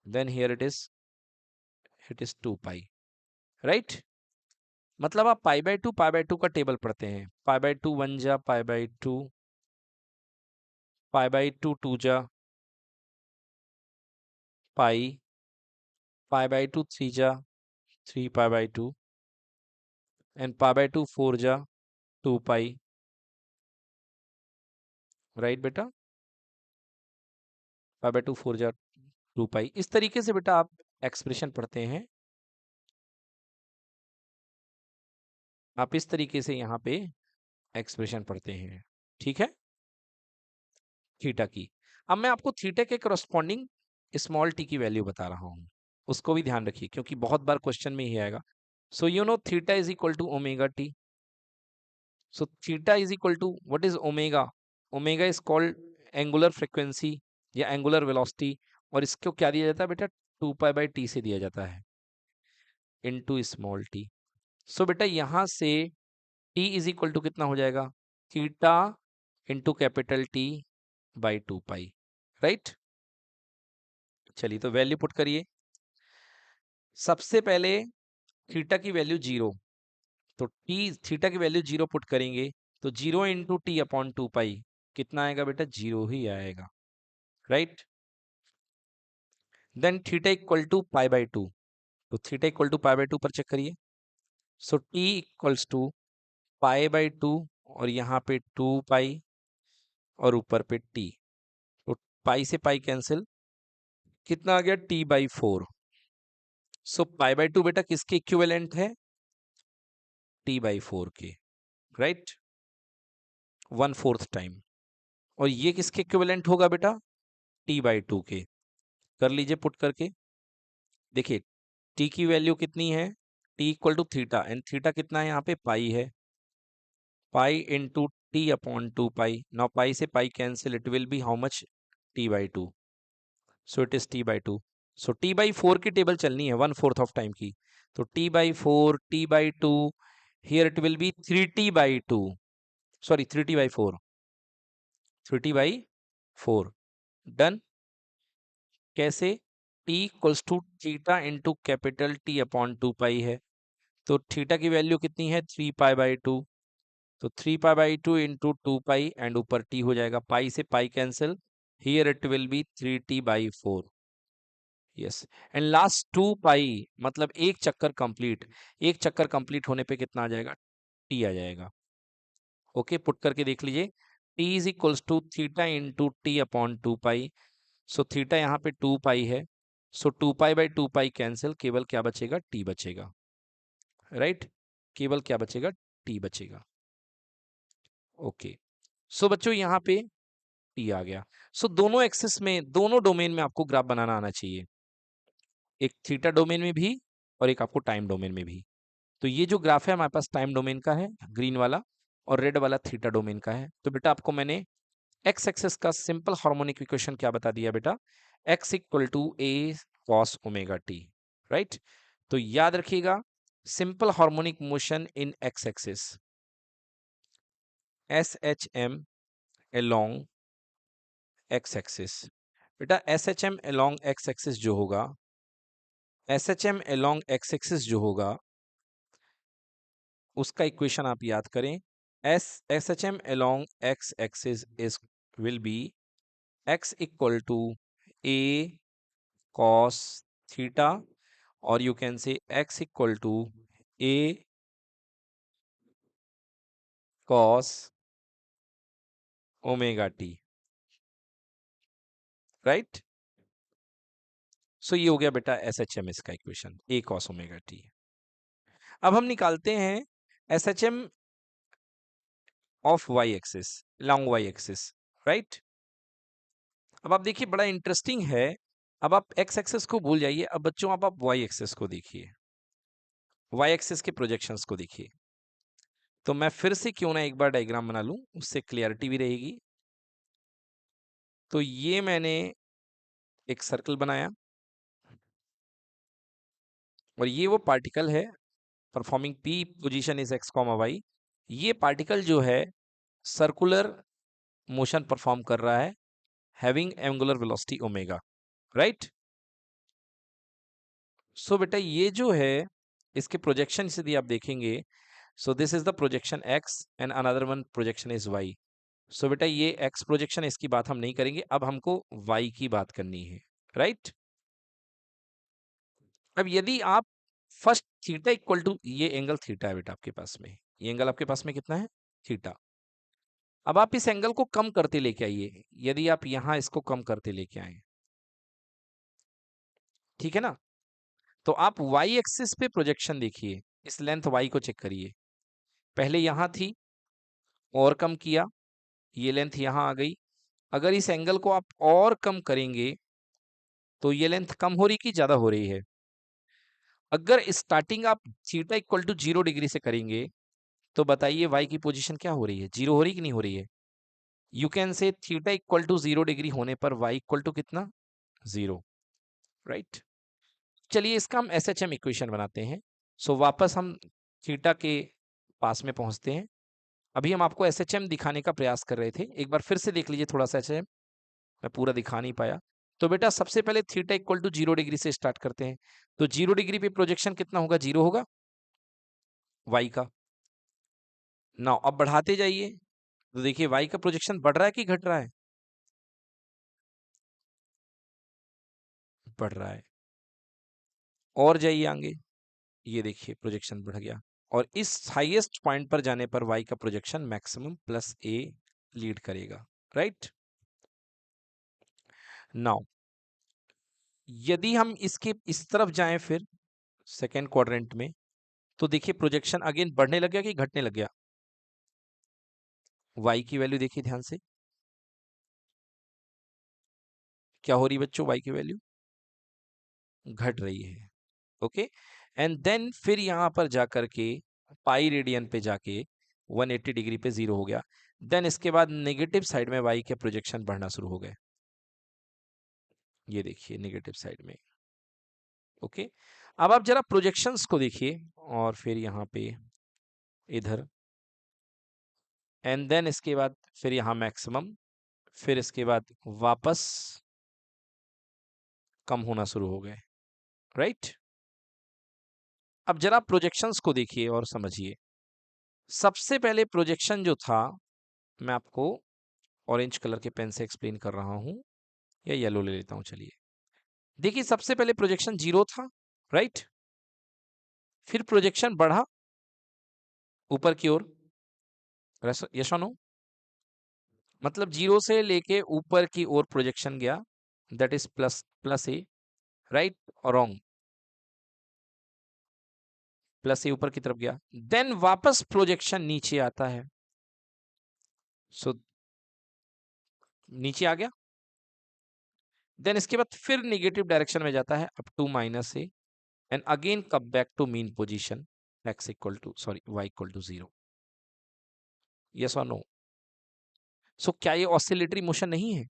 then here it is 2 pi, right. मतलब आप π/2 का टेबल पढ़ते हैं, π/2 1 जा π/2, π/2 2 जा पाई, π/2 3 जा 3π/2, एंड π/2 4 जा 2 पाई, राइट बेटा, π/2 4 जा 2 पाई। इस तरीके से बेटा आप एक्सप्रेशन पढ़ते हैं, आप इस तरीके से यहाँ पे एक्सप्रेशन पढ़ते हैं, ठीक है, थीटा की। अब मैं आपको थीटा के करस्पॉन्डिंग स्मॉल टी की वैल्यू बता रहा हूँ, उसको भी ध्यान रखिए क्योंकि बहुत बार क्वेश्चन में ही आएगा। So you know theta is equal to omega t. So theta is equal to what is omega, omega is called angular frequency या एंगुलर वेलोसिटी, और इसको क्या दिया जाता है बेटा, 2π/t से दिया जाता है, इनटू स्मॉल टी। सो बेटा यहाँ से t इज इक्वल टू कितना हो जाएगा, theta into capital T by 2 pi, right. चलिए तो वैल्यू पुट करिए। सबसे पहले थीटा की वैल्यू 0, तो टी थीटा की वैल्यू 0 पुट करेंगे, तो 0 इंटू टी अपॉन 2 पाई कितना आएगा बेटा, 0 ही आएगा, right. Then theta equal to π/2, तो थीटा इक्वल टू π/2 पर चेक करिए। सो टी इक्वल्स टू π/2 और यहाँ पे 2 पाई और ऊपर पे टी, तो पाई से पाई कैंसिल, कितना आ गया t/4। सो π/2 बेटा किसके इक्विवेलेंट है, t/4 के, राइट, 1/4 टाइम। और ये किसके इक्विवेलेंट होगा बेटा, t/2 के। कर लीजिए पुट करके, देखिए t की वैल्यू कितनी है, t equal to theta, and theta कितना है यहाँ पे, पाई है, pi into T upon 2 pi. Now pi से pi cancel, it will be how much, t/2। So it is t/2। So t/4 की टेबल चलनी है 1/4 ऑफ टाइम की, तो t/4 t/2, here it will be 3t/2, sorry 3t/4, 3t/4, done. कैसे, t equals to theta into capital T upon 2 pi है, तो theta की value कितनी है, 3π/2, तो 3π/2 इंटू 2 पाई एंड ऊपर t हो जाएगा, पाई से pi cancel, here it will B 3t/4, yes. And last 2 पाई मतलब एक चक्कर कंप्लीट, एक चक्कर कंप्लीट होने पे कितना आ जाएगा, t आ जाएगा। ओके पुट करके देख लीजिए, t is equals to theta into T upon 2 pi. So theta यहाँ पे 2 पाई है, सो 2 पाई/2 पाई कैंसिल, केवल क्या बचेगा, t बचेगा, राइट, केवल क्या बचेगा, t बचेगा। ओके सो बच्चों यहाँ पे t आ गया। सो दोनों एक्सिस में, दोनों डोमेन में आपको ग्राफ बनाना आना चाहिए, एक थीटा डोमेन में भी और एक आपको टाइम डोमेन में भी। तो ये जो ग्राफ है हमारे पास टाइम डोमेन का है, ग्रीन वाला, और रेड वाला थीटा डोमेन का है। तो बेटा आपको मैंने एक्स एक्सेस का सिंपल हार्मोनिक इक्वेशन क्या बता दिया बेटा, x equal to a cos omega t, right. तो याद रखिएगा, simple harmonic motion in x axis, SHM along x axis. बेटा SHM along x एक्सिस जो होगा, SHM along x एक्सिस जो होगा, उसका इक्वेशन आप याद करें, SHM along x axis is will be x equal to a cos theta, or you can say x equal to a cos omega T, right. So ये हो गया बेटा एस एच एम इसका equation, a cos omega t. अब हम निकालते हैं S H M of y axis, along y axis, right. अब आप देखिए बड़ा इंटरेस्टिंग है। अब आप एक्स एक्सिस को भूल जाइए, अब बच्चों आप वाई एक्सिस को देखिए, वाई एक्सिस के प्रोजेक्शंस को देखिए। तो मैं फिर से क्यों ना एक बार डायग्राम बना लूं, उससे क्लियरिटी भी रहेगी। तो ये मैंने एक सर्कल बनाया और ये वो पार्टिकल है performing P position is x comma y. ये पार्टिकल जो है सर्कुलर मोशन परफॉर्म कर रहा है having angular velocity omega, right. So बेटा ये जो है इसके प्रोजेक्शन यदि आप देखेंगे, so this is the projection x and another one projection is y. So बेटा ये एक्स प्रोजेक्शन, इसकी बात हम नहीं करेंगे, अब हमको वाई की बात करनी है, राइट। अब यदि आप फर्स्ट थीटा इक्वल टू, ये एंगल थीटा है बेटा आपके पास में, ये एंगल आपके पास में कितना है, थीटा। अब आप इस एंगल को कम करते लेके आइए, यदि आप यहां इसको कम करते लेके आए, ठीक है ना। तो आप वाई एक्सिस पे प्रोजेक्शन देखिए, इस लेंथ वाई को चेक करिए, पहले यहां थी और कम किया, ये लेंथ यहां आ गई। अगर इस एंगल को आप और कम करेंगे तो ये लेंथ कम हो रही कि ज्यादा हो रही है। अगर स्टार्टिंग आप थीटा इक्वल टू 0 डिग्री से करेंगे तो बताइए वाई की पोजीशन क्या हो रही है, 0 हो रही कि नहीं हो रही है। You can say theta equal to 0 degree होने पर वाई इक्वल टू कितना, 0, राइट। चलिए इसका हम एस एच एम इक्वेशन बनाते हैं। सो वापस हम थीटा के पास में पहुंचते हैं। अभी हम आपको एस एच एम दिखाने का प्रयास कर रहे थे, एक बार फिर से देख लीजिए थोड़ा सा एस एच एम, मैं पूरा दिखा नहीं पाया। तो बेटा सबसे पहले थीटा इक्वल टू 0 डिग्री से स्टार्ट करते हैं। तो 0 डिग्री पे प्रोजेक्शन कितना होगा, 0 होगा वाई का। नाउ अब बढ़ाते जाइए, तो देखिए वाई का प्रोजेक्शन बढ़ रहा है कि घट रहा है, बढ़ रहा है। और जाइए आगे, ये देखिए प्रोजेक्शन बढ़ गया, और इस हाईएस्ट पॉइंट पर जाने पर वाई का projection maximum plus a lead करेगा, राइट। नाउ यदि हम इसके इस तरफ जाएं फिर सेकेंड क्वाड्रेंट में, तो देखिए प्रोजेक्शन अगेन बढ़ने लग गया कि घटने लग गया। वाई की वैल्यू देखिए ध्यान से, क्या हो रही बच्चों, वाई की वैल्यू घट रही है, ओके। एंड देन फिर यहां पर जाकर के पाई रेडियन पे जाके 180 डिग्री पे 0 हो गया। देन इसके बाद नेगेटिव साइड में वाई के प्रोजेक्शन बढ़ना शुरू हो गए, ये देखिए नेगेटिव साइड में, ओके। अब आप जरा प्रोजेक्शंस को देखिए, और फिर यहाँ पे इधर, एंड देन इसके बाद फिर यहाँ मैक्सिमम, फिर इसके बाद वापस कम होना शुरू हो गए, राइट। अब जरा प्रोजेक्शंस को देखिए और समझिए। सबसे पहले प्रोजेक्शन जो था, मैं आपको ऑरेंज कलर के पेन से एक्सप्लेन कर रहा हूं, या येलो ले लेता हूं, चलिए। देखिए सबसे पहले प्रोजेक्शन 0 था, राइट। फिर प्रोजेक्शन बढ़ा ऊपर की ओर, यस और नो, मतलब 0 से लेके ऊपर की ओर प्रोजेक्शन गया, that is plus plus A, right और रॉन्ग, प्लस ए ऊपर की तरफ गया, देन वापस प्रोजेक्शन नीचे आता है। सो नीचे आ गया, देन इसके बाद फिर नेगेटिव डायरेक्शन में जाता है up to minus A, and again come back to mean position x equal to sorry y equal to 0, yes और नो। सो क्या ये ऑसिलेटरी मोशन नहीं है,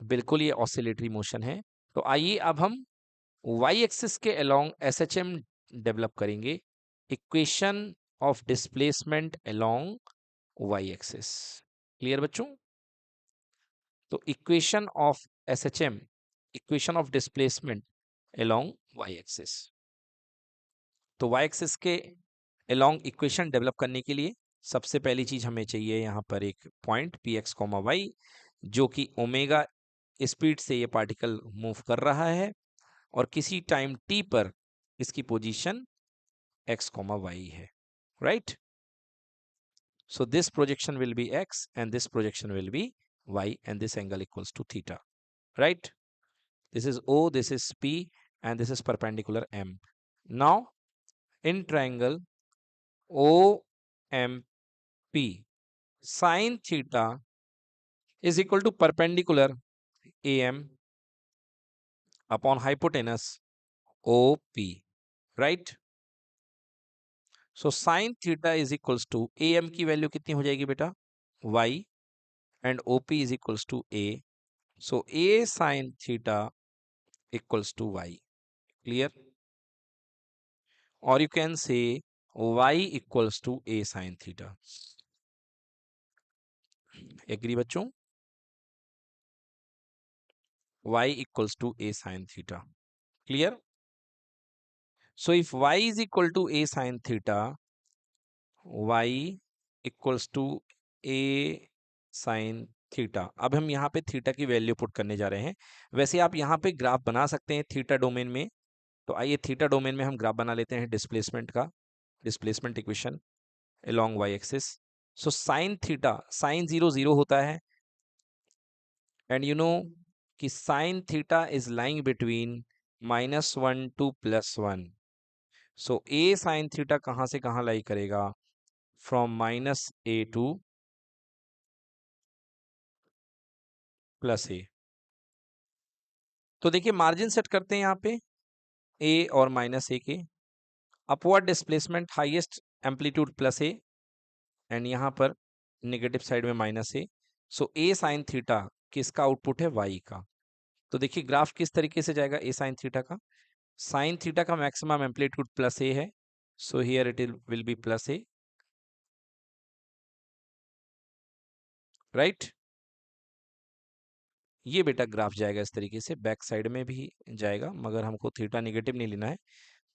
बिल्कुल ये ऑसिलेटरी मोशन है। तो आइए अब हम y एक्सिस के अलोंग SHM डेवलप करेंगे, equation of displacement along y axis. Clear बच्चों। तो equation of SHM, equation of displacement along y axis. तो y एक्सिस के अलोंग इक्वेशन डेवलप करने के लिए सबसे पहली चीज हमें चाहिए यहाँ पर एक point P x comma Y, जो कि ओमेगा स्पीड से ये पार्टिकल मूव कर रहा है, और किसी टाइम t पर इसकी पोजीशन x कॉमा वाई है, right. So this projection will be x and this projection will be y, and this angle equals to theta, right? This is O, this is P, and this is perpendicular M. Now in triangle OMP, sine theta is equal to perpendicular AM upon hypotenuse OP, right? So sin theta is equals to AM की value कितनी हो जाएगी बेटा? Y, and OP is equals to A. So A sin theta equals to Y. Clear? Or you can say Y equals to A sin theta. Agree बच्चों? Y equals to A sin theta. Clear? So if Y is equal to A sin theta, y equals to A sine theta. अब हम यहाँ पे theta की value put करने जा रहे हैं। वैसे आप यहाँ पे ग्राफ बना सकते हैं थीटा डोमेन में, तो आइए थीटा डोमेन में हम ग्राफ बना लेते हैं डिस्प्लेसमेंट का, displacement equation along Y axis. So sine theta, sine 0 0 होता है, एंड यू नो कि sine theta is lying between -1 to +1। So A sine theta कहाँ से कहाँ लाई करेगा? From -a to +a। तो देखिए मार्जिन सेट करते हैं यहाँ पे ए और -a के। Upward displacement highest amplitude +a, and यहाँ पर नेगेटिव साइड में -a। So A sine theta किसका आउटपुट है? y का। तो देखिए ग्राफ किस तरीके से जाएगा ए साइन थीटा का? साइन थीटा का मैक्सिमम एम्पलीट्यूड +a है, so here it will be +a, right? ये बेटा ग्राफ जाएगा इस तरीके से, बैक साइड में भी जाएगा, मगर हमको थीटा नेगेटिव नहीं लेना है,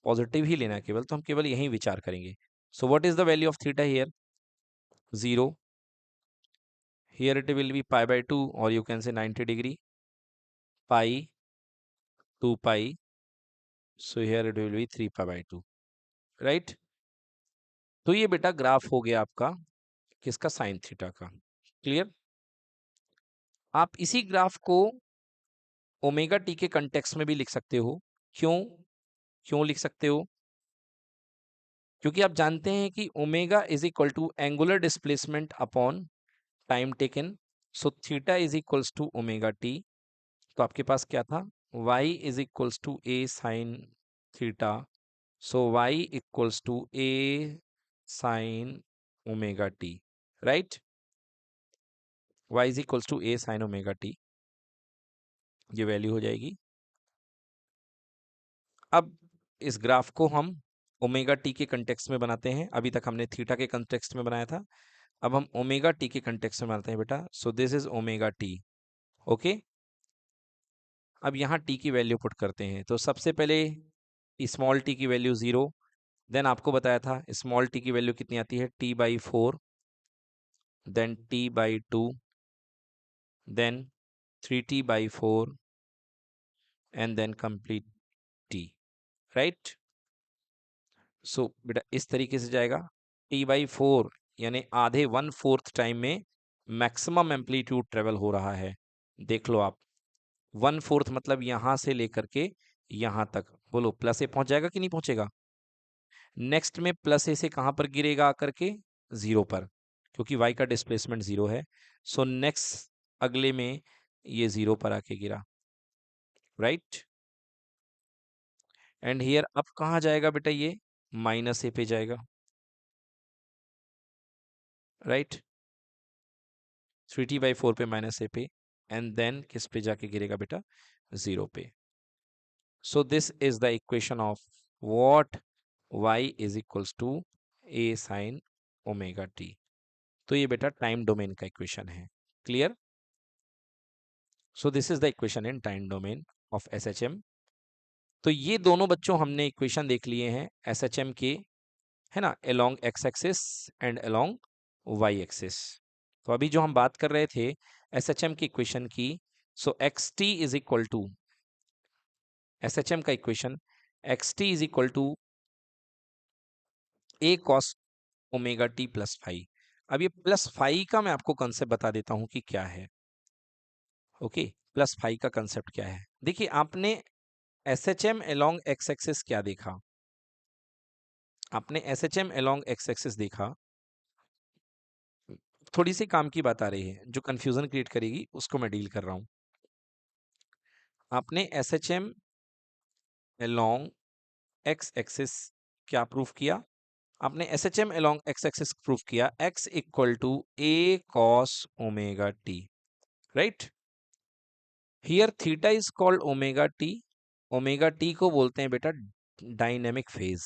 पॉजिटिव ही लेना है केवल, तो हम केवल यही विचार करेंगे। सो what is the value of theta here? 0। Here it will be pi by 2, or you can say 90 degree, pi, 2 pi. So here it will be 3 pi by 2, right? तो ये बेटा ग्राफ हो गया आपका किसका? साइन थीटा का। Clear? आप इसी ग्राफ को ओमेगा टी के कंटेक्स्ट में भी लिख सकते हो। क्यों? क्यों लिख सकते हो? क्योंकि आप जानते हैं कि omega is equal to angular displacement upon time taken. So theta is equals to omega T. तो आपके पास क्या था? y is equals to A sine theta. So y equals to A sine omega T, right? y is equals to A sine omega T, ये value हो जाएगी। अब इस ग्राफ को हम ओमेगा टी के कंटेक्स्ट में बनाते हैं। अभी तक हमने थीटा के कंटेक्स्ट में बनाया था, अब हम ओमेगा टी के कंटेक्स्ट में बनाते हैं बेटा। So this is omega T, okay. अब यहाँ टी की वैल्यू पुट करते हैं, तो सबसे पहले स्मॉल टी की वैल्यू 0, देन आपको बताया था स्मॉल टी की वैल्यू कितनी आती है? t/4, then t/2, then 3t/4, and then complete t, right? So बेटा इस तरीके से जाएगा। t/4 यानी आधे 1/4 टाइम में मैक्सिमम एम्पलीट्यूड ट्रेवल हो रहा है। देख लो आप, 1/4 मतलब यहां से लेकर के यहां तक। बोलो +a पहुंच जाएगा कि नहीं पहुंचेगा? नेक्स्ट में +a से कहां पर गिरेगा? आकर के 0 पर, क्योंकि y का डिस्प्लेसमेंट 0 है। सो नेक्स्ट अगले में ये 0 पर आके गिरा, राइट? एंड हियर अब कहाँ जाएगा बेटा? ये -a पे जाएगा, राइट? 3t/4 पे -a पे, एंड देन किस पे जाके गिरेगा बेटा? 0 पे। So this is the equation of what? y is equals to a sin omega t। तो ये बेटा टाइम डोमेन का इक्वेशन है। Clear? So this is the equation in time domain of SHM। तो ये दोनों बच्चों हमने इक्वेशन देख लिए हैं SHM के, है ना, along x axis and along y axis. तो अभी जो हम बात कर रहे थे SHM की इक्वेशन की, so xt is equal to SHM का equation, xt is equal to a cos omega t +5। अब ये प्लस फाई का मैं आपको कंसेप्ट बता देता हूं कि क्या है। ओके, प्लस फाई का कंसेप्ट क्या है? देखिए, आपने S H M along X axis क्या देखा? आपने S H M along X axis देखा। थोड़ी सी काम की बात आ रही है जो कंफ्यूजन क्रिएट करेगी, उसको मैं डील कर रहा हूं। आपने S H M along X axis क्या प्रूफ किया? आपने S H M along X axis proof किया x equal to A cos omega T, right? Here theta is called omega T. Omega T को बोलते हैं बेटा डायनेमिक फेज।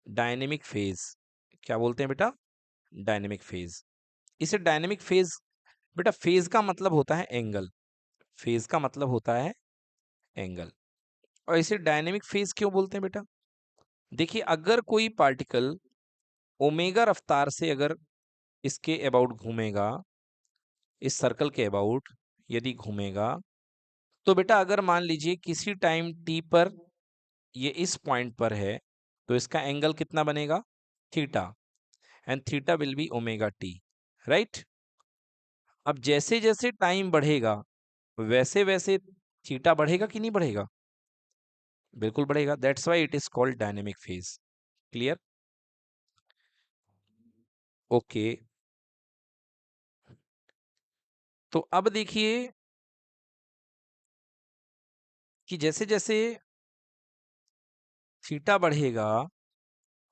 डायनेमिक फेज क्या बोलते हैं बेटा? Dynamic phase. इसे डायनेमिक फेज, बेटा फेज का मतलब होता है एंगल। फेज का मतलब होता है एंगल। और इसे डायनेमिक फेज क्यों बोलते हैं बेटा? देखिए, अगर कोई पार्टिकल ओमेगा रफ्तार से अगर इसके अबाउट घूमेगा, इस सर्कल के अबाउट यदि घूमेगा, तो बेटा अगर मान लीजिए किसी टाइम टी पर ये इस पॉइंट पर है, तो इसका एंगल कितना बनेगा? Theta. And theta will be omega T, right? अब जैसे जैसे टाइम बढ़ेगा, वैसे वैसे थीटा बढ़ेगा कि नहीं बढ़ेगा? बिल्कुल बढ़ेगा। That's why it is called dynamic phase. Clear? Okay, तो अब देखिए कि जैसे जैसे थीटा बढ़ेगा,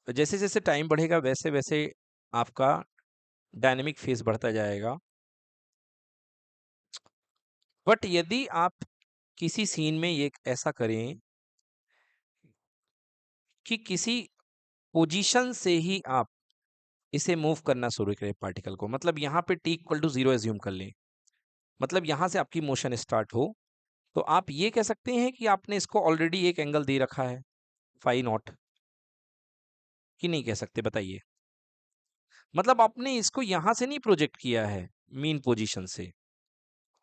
जैसे जैसे टाइम बढ़ेगा, वैसे वैसे आपका डायनेमिक फेज बढ़ता जाएगा। बट यदि आप किसी सीन में ये ऐसा करें कि किसी पोजीशन से ही आप इसे मूव करना शुरू करें पार्टिकल को, मतलब यहाँ पे टी इक्वल टू 0 एज्यूम कर लें, मतलब यहाँ से आपकी मोशन स्टार्ट हो, तो आप ये कह सकते हैं कि आपने इसको ऑलरेडी एक एंगल दे रखा है फाई नॉट, कि नहीं कह सकते? बताइए। मतलब आपने इसको यहाँ से नहीं प्रोजेक्ट किया है मीन पोजीशन से,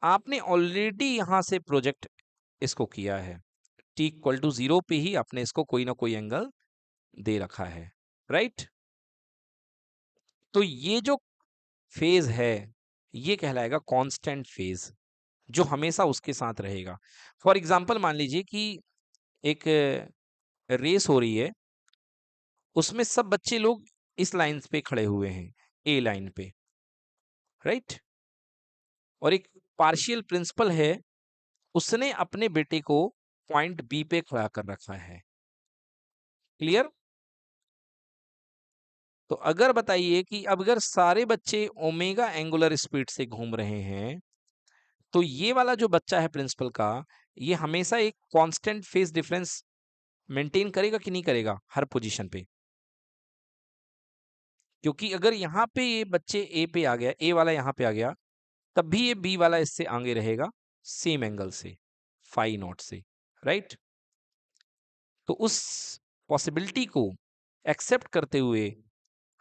आपने ऑलरेडी यहाँ से प्रोजेक्ट इसको किया है। टी इक्वल टू 0 पे ही आपने इसको कोई ना कोई एंगल दे रखा है, राइट? तो ये जो फेज है, ये कहलाएगा कांस्टेंट फेज, जो हमेशा उसके साथ रहेगा। फॉर एग्जांपल मान लीजिए कि एक रेस हो रही है, उसमें सब बच्चे लोग इस लाइन पे खड़े हुए हैं, ए लाइन पे, राइट? और एक पार्शियल प्रिंसिपल है, उसने अपने बेटे को पॉइंट बी पे खड़ा कर रखा है। क्लियर? तो अगर बताइए कि अब अगर सारे बच्चे ओमेगा एंगुलर स्पीड से घूम रहे हैं, तो ये वाला जो बच्चा है प्रिंसिपल का, ये हमेशा एक कांस्टेंट फेज डिफरेंस मेंटेन करेगा कि नहीं करेगा हर पोजीशन पे? क्योंकि अगर यहाँ पे ये बच्चे ए पे आ गया, ए वाला यहाँ पे आ गया, तब भी ये बी वाला इससे आगे रहेगा सेम एंगल से, फाई नॉट से, राइट? तो उस पॉसिबिलिटी को एक्सेप्ट करते हुए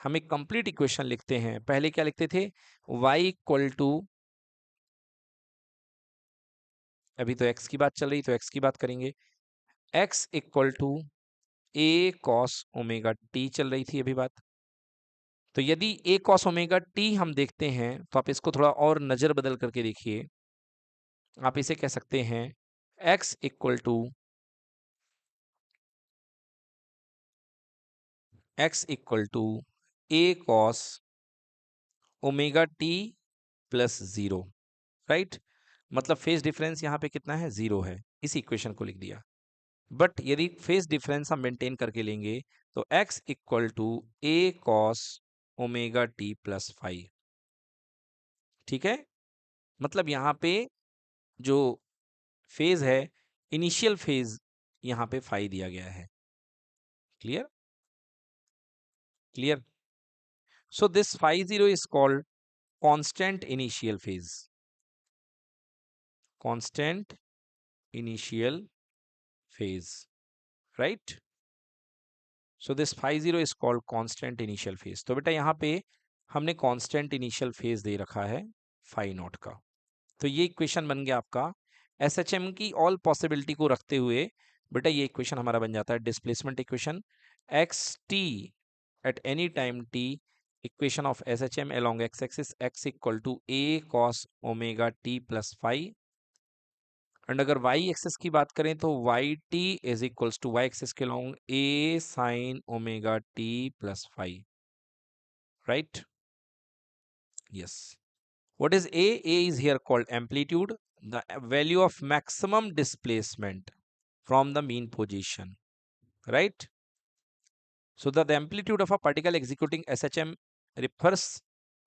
हम एक कंप्लीट इक्वेशन लिखते हैं। पहले क्या लिखते थे? y इक्वल टू, अभी तो x की बात चल रही तो x की बात करेंगे, x equal to a cos omega t चल रही थी अभी बात। तो यदि a cos ओमेगा t हम देखते हैं, तो आप इसको थोड़ा और नजर बदल करके देखिए। आप इसे कह सकते हैं x equal to a cos omega t plus 0, right? मतलब फेज डिफरेंस यहाँ पे कितना है? 0 है। इस इक्वेशन को लिख दिया। बट यदि फेज डिफरेंस हम मेंटेन करके लेंगे, तो x equal to a cos omega t plus 5, ठीक है? मतलब यहाँ पे जो फेज है, इनिशियल फेज यहाँ पे 5 दिया गया है। Clear? Clear? So this 50 is called constant initial phase. Constant initial phase, right? So this 50 is called constant initial phase. तो बेटा यहाँ पे हमने कांस्टेंट इनिशियल फेज दे रखा है फाई नॉट का। तो ये इक्वेशन बन गया आपका एसएचएम की ऑल पॉसिबिलिटी को रखते हुए। बेटा ये इक्वेशन हमारा बन जाता है displacement equation, X T at any time T equation of S H M along x axis x equal to a cos omega t plus five, and अगर y एक्सिस की बात करें तो Y T is equals to y axis के along a sin omega t plus five, right? Yes. What is A? A is here called amplitude, the value of maximum displacement from the mean position, right? So the amplitude of a particle executing SHM refers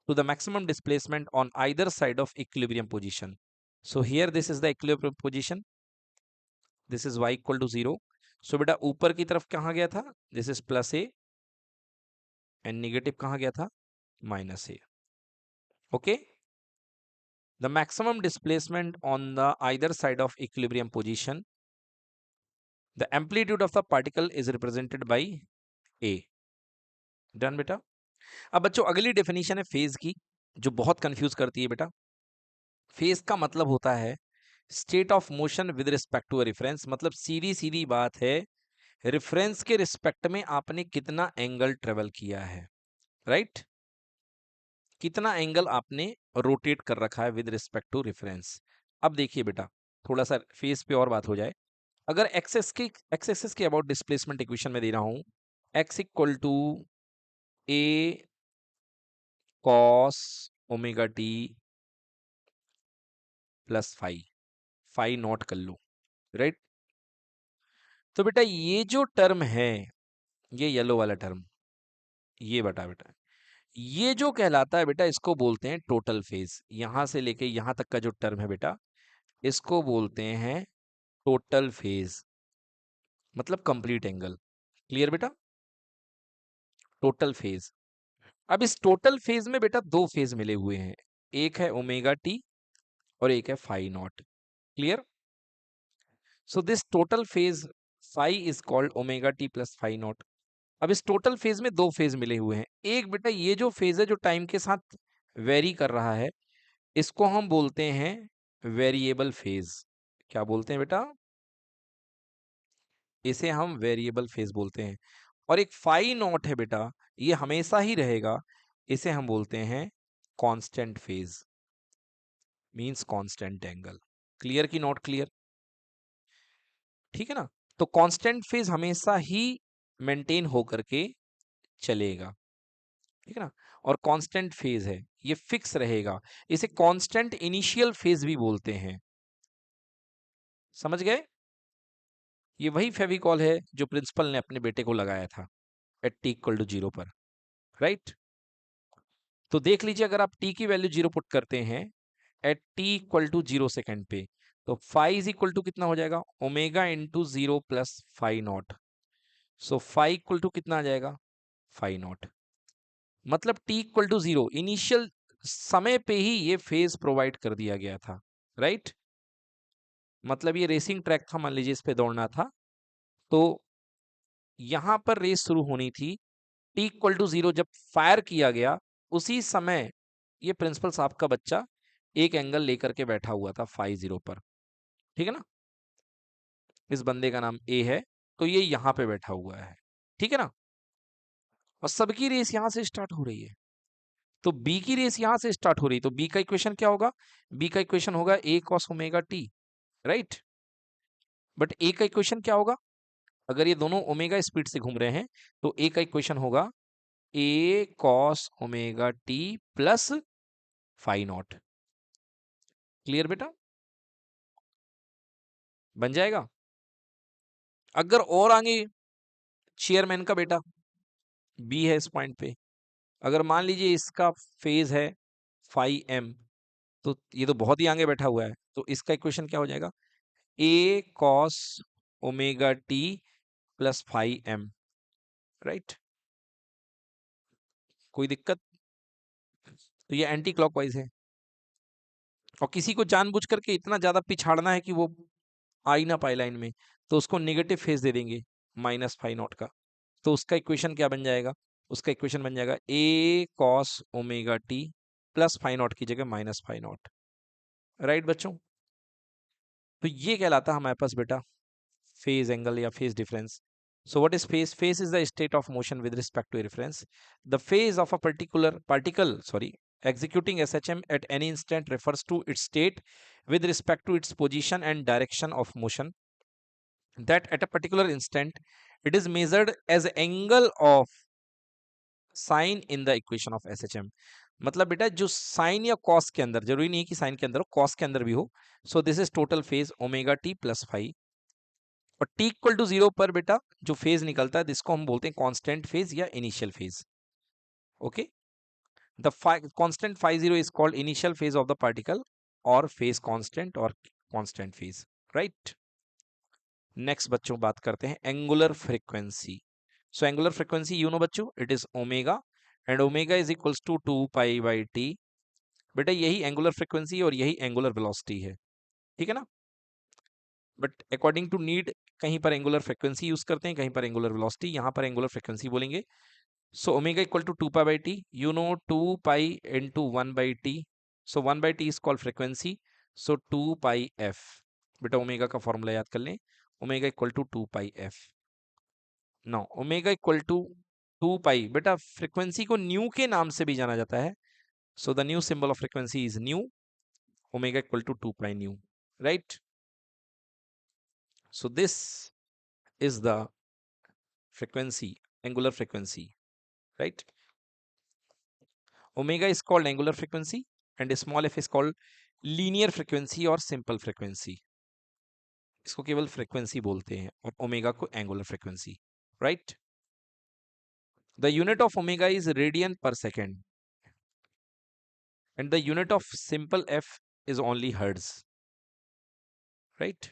to the maximum displacement on either side of equilibrium position. So here this is the equilibrium position. This is y equal to 0. So बेटा ऊपर की तरफ कहाँ गया था? This is plus a, and negative कहाँ गया था? Minus a. Okay? The maximum displacement on the either side of equilibrium position, the amplitude of the particle is represented by a. Done बेटा. अब बच्चों अगली डेफिनेशन है फेज की, जो बहुत कंफ्यूज करती है बेटा. फेज का मतलब होता है state of motion with respect to reference. मतलब सीधी सीधी बात है, रेफरेंस के रिस्पेक्ट में आपने कितना एंगल ट्रेवल किया है, राइट? कितना एंगल आपने रोटेट कर रखा है विद रिस्पेक्ट टू रेफरेंस. अब देखिए बेटा, थोड़ा सा फेज पे और बात हो जाए. अगर एक्स एक्सिस की अबाउट डिस्प्लेसमेंट इक्वेशन में दे रहा हूं, X equal to A cos omega T plus five, five naught कर लो, राइट? तो बेटा ये जो टर्म है, ये येलो वाला टर्म, ये बेटा बेटा ये जो कहलाता है बेटा, इसको बोलते हैं टोटल फेज. यहां से लेके यहां तक का जो टर्म है बेटा, इसको बोलते हैं टोटल फेज, मतलब कंप्लीट एंगल. क्लियर बेटा? Total phase. अब इस टोटल फेज में बेटा दो फेज मिले हुए हैं, एक है ओमेगा टी और एक है phi naught. Clear? So this total phase phi is called omega T plus phi naught. अब इस टोटल फेज में दो फेज मिले हुए हैं. एक बेटा ये जो फेज है जो टाइम के साथ वेरी कर रहा है, इसको हम बोलते हैं वेरिएबल फेज. क्या बोलते हैं बेटा? इसे हम वेरिएबल फेज बोलते हैं. और एक फाई नॉट है बेटा, ये हमेशा ही रहेगा, इसे हम बोलते हैं constant phase, means constant angle. Clear की नॉट क्लियर? ठीक है ना? तो कांस्टेंट फेज हमेशा ही मेंटेन होकर के चलेगा. ठीक है ना? और कांस्टेंट फेज है, ये फिक्स रहेगा. इसे कांस्टेंट इनिशियल फेज भी बोलते हैं. समझ गए? ये वही फेविकॉल है जो प्रिंसिपल ने अपने बेटे को लगाया था at T equal to zero पर, राइट? तो देख लीजिए, अगर आप टी की वैल्यू जीरो पुट करते हैं at T equal to zero second पे, तो फाइव इज इक्वल टू कितना हो जाएगा? Omega into zero plus phi naught. So phi equal to कितना आ जाएगा? Phi naught. मतलब t equal to zero initial समय पे ही ये फेज प्रोवाइड कर दिया गया था, राइट? मतलब ये रेसिंग ट्रैक था, मान लीजिए इस पे दौड़ना था, तो यहां पर रेस शुरू होनी थी. टी इक्वल टू जीरो जब फायर किया गया, उसी समय ये प्रिंसिपल साहब का बच्चा एक एंगल लेकर के बैठा हुआ था फाइव जीरो पर. ठीक है ना? इस बंदे का नाम ए है, तो ये यहां पे बैठा हुआ है. ठीक है ना? और सबकी रेस यहां से स्टार्ट हो रही है. तो बी की रेस यहां से स्टार्ट हो रही है, तो बी का इक्वेशन क्या होगा? बी का इक्वेशन होगा a cos omega T, right? But A का इक्वेशन क्या होगा? अगर ये दोनों ओमेगा स्पीड से घूम रहे हैं, तो ए का इक्वेशन होगा a cos omega T plus phi naught. Clear बेटा? बन जाएगा. अगर और आगे चेयरमैन का बेटा बी है इस पॉइंट पे, अगर मान लीजिए इसका फेज है फाइव एम, तो ये तो बहुत ही आगे बैठा हुआ है, तो इसका इक्वेशन क्या हो जाएगा? A cos omega T plus phi m, right? कोई दिक्कत? तो ये एंटी क्लॉकवाइज है, और किसी को जानबूझ करके इतना ज्यादा पिछाड़ना है कि वो आ ही ना पाए लाइन में, तो उसको नेगेटिव फेज दे देंगे माइनस फाइव नॉट का. तो उसका इक्वेशन क्या बन जाएगा? उसका इक्वेशन बन जाएगा a cos omega T plus phi naught की जगह माइनस फाइव नॉट. राइट बच्चों? तो ये कहलाता है हमारे पास बेटा फेज एंगल या phase difference. So what is phase? Phase is the state of motion with respect to a reference. The phase of a particular particle, executing SHM at any instant refers to its state with respect to its position and direction of motion. That at a particular instant, it is measured as angle of sine in the equation of SHM. मतलब बेटा जो sign या cos के अंदर, जरूरी नहीं है कि साइन के अंदर हो, कॉस के अंदर भी हो. सो this is total phase omega T plus five. और टी इक्वल टू जीरो पर बेटा जो फेज निकलता है जिसको हम बोलते हैं कांस्टेंट फेज या initial phase. Okay, the constant phi zero is called initial phase of the particle और फेज कांस्टेंट और कांस्टेंट फेज. राइट. नेक्स्ट बच्चों बात करते हैं angular frequency. So angular frequency you know बच्चों, it is omega and omega is equals to 2 pi by t. बेटा यही angular frequency और यही एंगुलर वेलोसिटी है, ठीक है ना. बट अकॉर्डिंग टू नीड कहीं पर एंगुलर फ्रीक्वेंसी यूज करते हैं, कहीं पर एंगुलर वेलोसिटी. यहां पर एंगुलर फ्रीक्वेंसी बोलेंगे. सो ओमेगा इक्वल टू 2 पाई/टी. यू नो 2 पाई इंटू 1/टी. सो 1/टी इज कॉल्ड फ्रीक्वेंसी. सो 2 पाई/एफ. बेटा ओमेगा का फॉर्मूला याद कर लें. ओमेगा इक्वल टू 2 पाई/एफ. No omega equal to 2 pi. बेटा फ्रीक्वेंसी को न्यू के नाम से भी जाना जाता है. So the new symbol of frequency is new. Omega equal to 2 pi nu, right? So this is the frequency, angular frequency, right? Omega is called angular frequency and small f is called linear frequency or simple frequency. इसको केवल frequency बोलते हैं और omega को angular frequency, right? The unit of omega is radian per second and the unit of simple f is only hertz, right?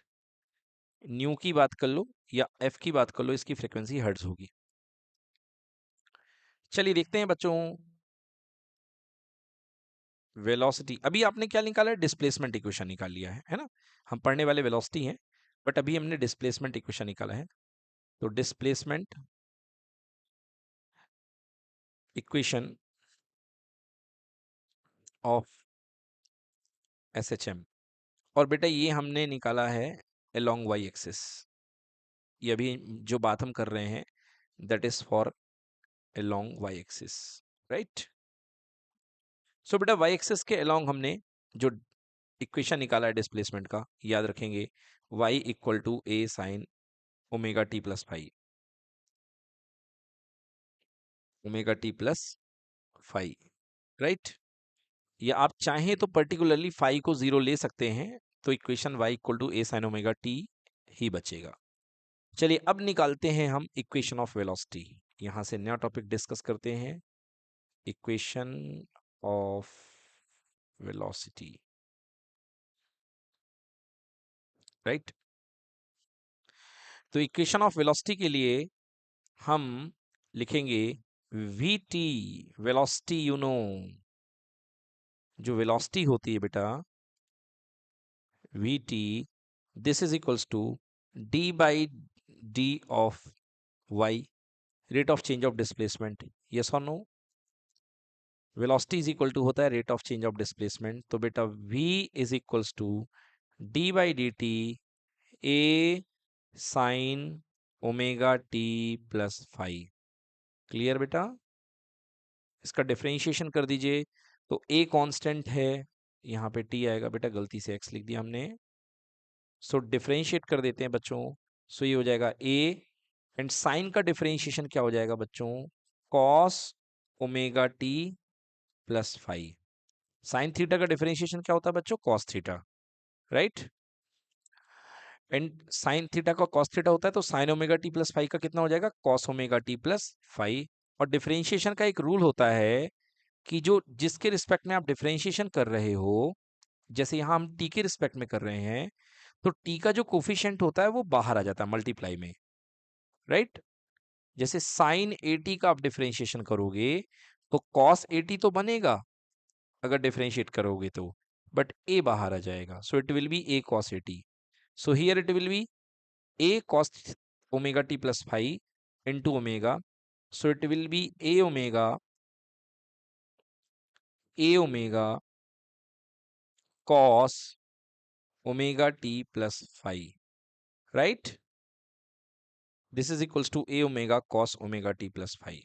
New की बात कर लो या एफ की बात कर लो, इसकी फ्रीक्वेंसी हर्ट्ज होगी. चलिए देखते हैं बच्चों वेलोसिटी. अभी आपने क्या निकाला है? डिस्प्लेसमेंट इक्वेशन निकाल लिया है ना. हम पढ़ने वाले वेलोसिटी हैं बट अभी हमने डिस्प्लेसमेंट इक्वेशन निकाला है. तो डिस्प्लेसमेंट इक्वेशन ऑफ SHM. और बेटा ये हमने निकाला है अलोंग वाई एक्सिस. ये अभी जो बात हम कर रहे हैं that is for along Y axis, right. So बेटा वाई एक्सिस के अलोंग हमने जो इक्वेशन निकाला है डिस्प्लेसमेंट का, याद रखेंगे y equal to a sine omega T plus five. Omega T plus five, right. या आप चाहें तो पर्टिकुलरली फाइव को जीरो ले सकते हैं, तो equation y equal to a sine omega t ही बचेगा. चलिए अब निकालते हैं हम इक्वेशन ऑफ वेलोसिटी. यहां से नया टॉपिक डिस्कस करते हैं, इक्वेशन ऑफ वेलोसिटी, राइट. तो इक्वेशन ऑफ वेलोसिटी के लिए हम लिखेंगे v t. Velocity you know, जो वेलोसिटी होती है बेटा v t, this is equals to D by d of y, rate of change of displacement. Yes और no. Velocity is equal to होता है rate of change of displacement. तो बेटा v is equals to D by D t a sine omega T plus five. Clear बेटा. इसका differentiation कर दीजिए. तो a कांस्टेंट है, यहाँ पे t आएगा. बेटा गलती से x लिख दिया हमने. सो डिफरेंशिएट कर देते हैं बच्चों. सो ये हो जाएगा a एंड साइन का डिफरेंशिएशन क्या हो जाएगा बच्चों? cos omega t plus five. Sine theta का डिफरेंशिएशन क्या होता है बच्चों? cos theta, right. And sine theta का cos थीटा होता है, तो sign omega T plus five का कितना हो जाएगा? cos omega T plus five. और डिफरेंशिएशन का एक रूल होता है कि जो जिसके रिस्पेक्ट में आप डिफरेंशिएशन कर रहे हो, जैसे यहां हम टी के रिस्पेक्ट में कर रहे हैं, तो टी का जो कोफिशिएंट होता है वो बाहर आ जाता है मल्टीप्लाई में, राइट. जैसे साइन एटी का आप डिफरेंशिएशन करोगे तो कॉस एटी तो बनेगा अगर डिफरेंशिएट करोगे तो, बट ए बाहर आ जाएगा. So it will be A cos A T. So here it will be A cos omega T plus five into omega. So it will be A omega cos omega T plus five, right. This is equals to A omega cos omega T plus five.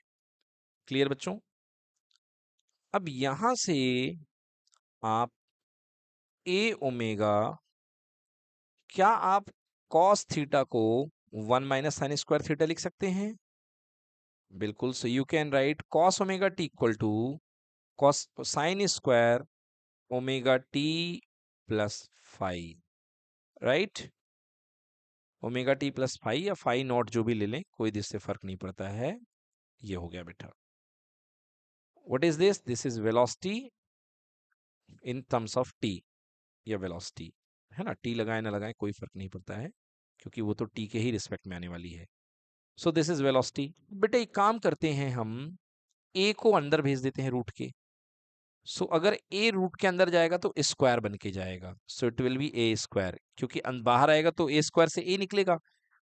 Clear बच्चों? अब यहां से आप ए omega, क्या आप cos theta को 1 - sine square theta लिख सकते हैं? बिल्कुल। So you can write cos omega T equal to cos sine square omega T plus five, right? Omega T plus five या फाइव नॉट जो भी ले लें, कोई इससे फर्क नहीं पड़ता है। ये हो गया बेटा। What is this? This is velocity in terms of T, या वेलोसिटी, है ना? टी लगाए ना लगाए कोई फर्क नहीं पड़ता है, क्योंकि वो तो टी के ही रिस्पेक्ट में आने वाली है। So this is velocity. बेटा एक काम करते हैं, हम ए को अंदर भेज देते हैं रूट के। सो अगर ए रूट के अंदर जाएगा तो स्क्वायर बन के जाएगा, so it will be a square, क्योंकि बाहर आएगा तो ए स्क्वायर से ए निकलेगा,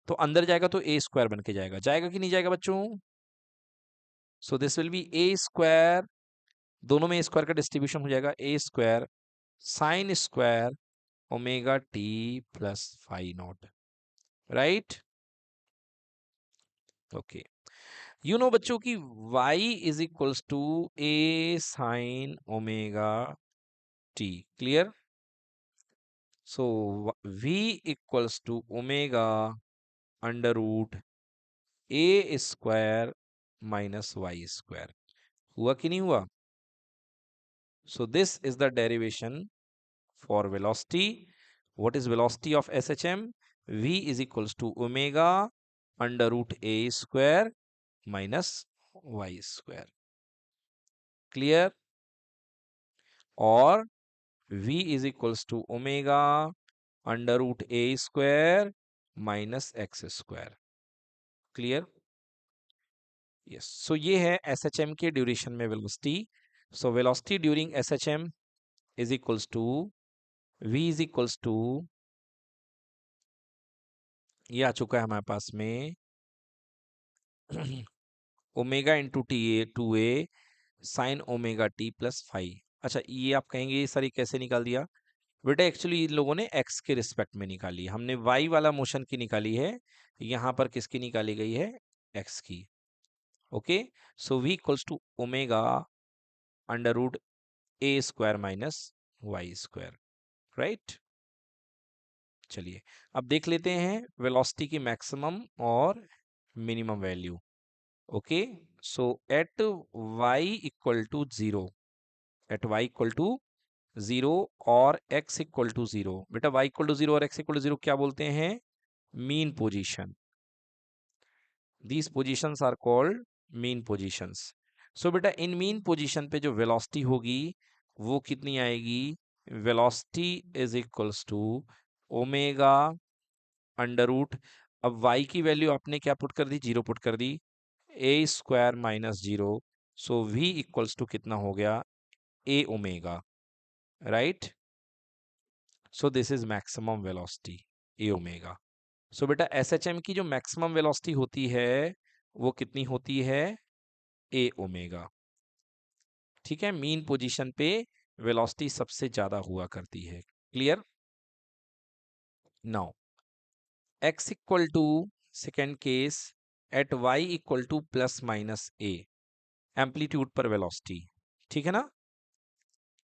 तो अंदर जाएगा तो ए स्क्वायर बन के जाएगा। जाएगा कि नहीं जाएगा बच्चों? So this will be a square, दोनों में स्क्वायर का डिस्ट्रीब्यूशन हो जाएगा, a square sine square omega T plus phi naught, right? Okay. You know बच्चों की y is equals to A sine omega t. Clear? So v equals to omega under root A square minus Y square. हुआ कि नहीं हुआ? So this is the derivation for velocity. What is velocity of SHM? v is equals to omega under root A square minus Y square. Clear? और v is equals to omega under root A square minus x square. Clear? Yes. So ये है SHM के duration में velocity. So velocity during SHM is equals to v is equals to, ये आ चुका है हमारे पास में omega into t a to A sine omega T plus phi. अच्छा ये आप कहेंगे ये सर ये कैसे निकाल दिया? बेटा एक्चुअली इन लोगों ने x के रिस्पेक्ट में निकाली, हमने y वाला मोशन की निकाली है, यहाँ पर किसकी निकाली गई है? x की। Okay. So v equals to omega under root A square minus Y square, right? चलिए अब देख लेते हैं वेलोसिटी की मैक्सिमम और minimum value. Okay. So at y equal to zero, at y equal to zero और x equal to zero, बेटा y equal to zero और x इक्वल टू जीरो क्या बोलते हैं? Mean position. These positions are called mean positions. So बेटा in mean position पे जो velocity होगी वो कितनी आएगी? Velocity is equals to omega under root, अब y की वैल्यू आपने क्या पुट कर दी? जीरो पुट कर दी, a square minus zero. So v equals to कितना हो गया? A omega, right? So this is maximum velocity a omega. So बेटा SHM की जो मैक्सिमम वेलोसिटी होती है वो कितनी होती है? A omega. ठीक है, मीन पोजीशन पे वेलोसिटी सबसे ज्यादा हुआ करती है। Clear? Now x equal to, second case, at y equal to plus minus A, amplitude पर वेलोसिटी। ठीक है ना?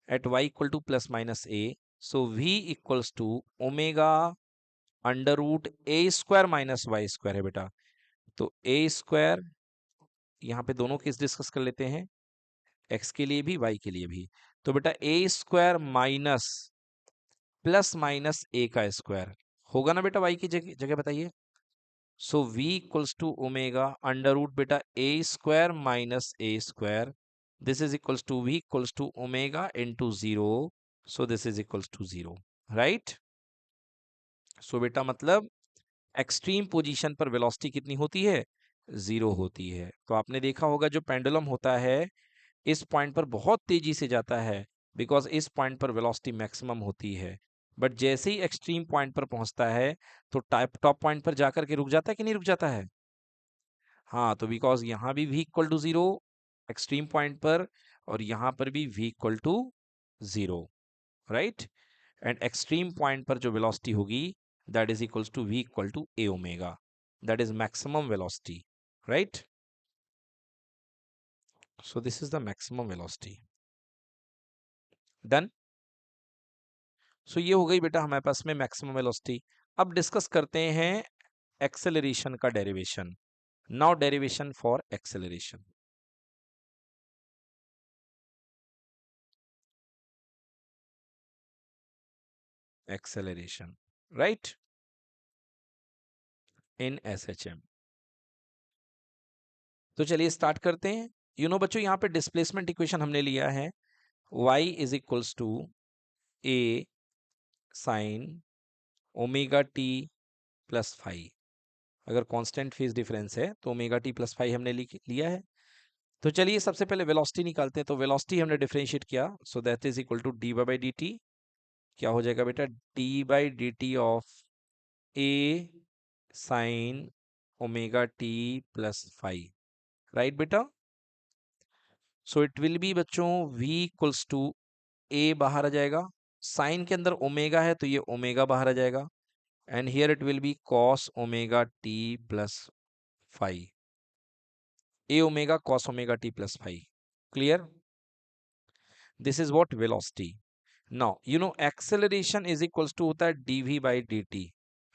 At y equal to plus minus A, so v equals to omega under root A square minus Y square है बेटा। तो ए square, यहाँ पे दोनों केस डिस्कस कर लेते हैं, x के लिए भी y के लिए भी। तो बेटा a square minus plus minus ए का स्क्वायर होगा ना बेटा y की जगह जगह बताइए। So v equals to omega under root बेटा a square minus a square, this is equals to v equals to omega into zero, so this is equals to zero, right? So बेटा मतलब extreme position पर velocity कितनी होती है? Zero होती है। तो आपने देखा होगा जो पेंडुलम होता है इस पॉइंट पर बहुत तेजी से जाता है, बिकॉज इस पॉइंट पर वेलोसिटी मैक्सिमम होती है। बट जैसे ही एक्सट्रीम पॉइंट पर पहुंचता है तो टॉप पॉइंट पर जाकर के रुक जाता है कि नहीं रुक जाता है? हाँ, तो बिकॉज यहाँ भी v equal to zero extreme point पर, और यहाँ पर भी v equal to zero, right? And extreme point पर जो वेलोसिटी होगी that is equals to v equal to A omega. that is maximum velocity, right? So this is the maximum velocity. Done. So ये हो गई बेटा हमारे पास में मैक्सिमम वेलोसिटी। अब डिस्कस करते हैं एक्सेलरेशन का derivation. Now derivation for acceleration. Acceleration, right, in SHM. तो चलिए स्टार्ट करते हैं। बच्चों यहाँ पे डिस्प्लेसमेंट इक्वेशन हमने लिया है y is equals to A sine omega T plus five. अगर कांस्टेंट फेज डिफरेंस है तो ओमेगा टी प्लस फाइव हमने लिया है। तो चलिए सबसे पहले वेलोसिटी निकालते हैं। तो वेलोसिटी हमने डिफरेंशिएट किया, so that is equal to D by D T. क्या हो जाएगा बेटा? D by D T of A sine omega T plus five, right बेटा? सो इट विल बी बच्चों v इक्वल्स टू ए बाहर आ जाएगा, साइन के अंदर ओमेगा है तो ये ओमेगा बाहर आ जाएगा, and here it will be cos omega T plus five. A omega cos omega T plus five. Clear? This is what velocity. Now acceleration is equals to होता है dv बाई dt,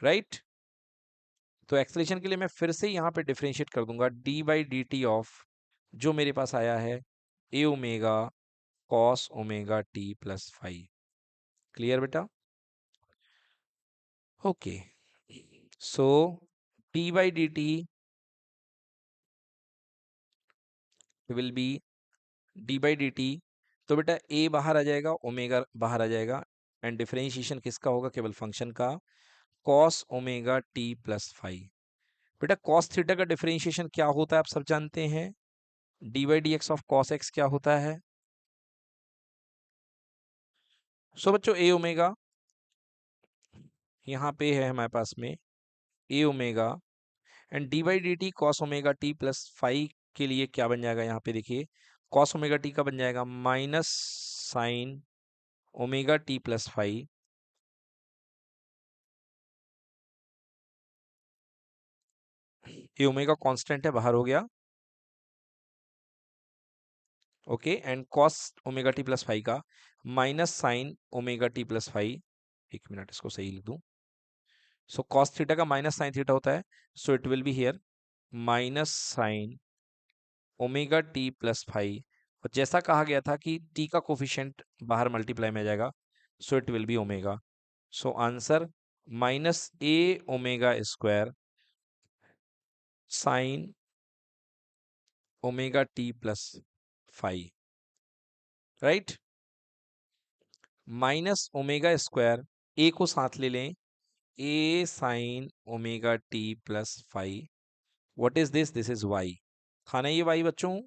राइट? तो acceleration के लिए मैं फिर से यहाँ पे डिफरेंशिएट कर दूंगा d by D T of जो मेरे पास आया है a omega cos omega T plus five. Clear बेटा? Okay, so d by D t will be d by D t. तो बेटा ए बाहर आ जाएगा, ओमेगा बाहर आ जाएगा, एंड डिफरेंशिएशन किसका होगा? केवल फंक्शन का, cos omega T plus five. बेटा कॉस थीटा का डिफरेंशिएशन क्या होता है आप सब जानते हैं। D by D x of cos x क्या होता है? सो बच्चों ए ओमेगा यहाँ पे है हमारे पास में a omega, and d by D t cos omega T plus phi के लिए क्या बन जाएगा? यहाँ पे देखिए कॉस ओमेगा टी का बन जाएगा minus sine omega T plus five, ये ओमेगा कांस्टेंट है बाहर हो गया, okay, and cos omega T plus five का minus sine omega T plus five. एक मिनट इसको सही लिख दूं। सो कॉस थीटा का माइनस साइन थीटा होता है, so it will be here minus sine omega T plus five. और जैसा कहा गया था कि टी का कोफिशिएंट बाहर मल्टीप्लाई में आ जाएगा, so it will be omega. So answer minus a omega square sine omega T plus five, right? Minus omega square, a को साथ ले लें, a sine omega T plus five. What is this? This is y. खाना ये Y बच्चों,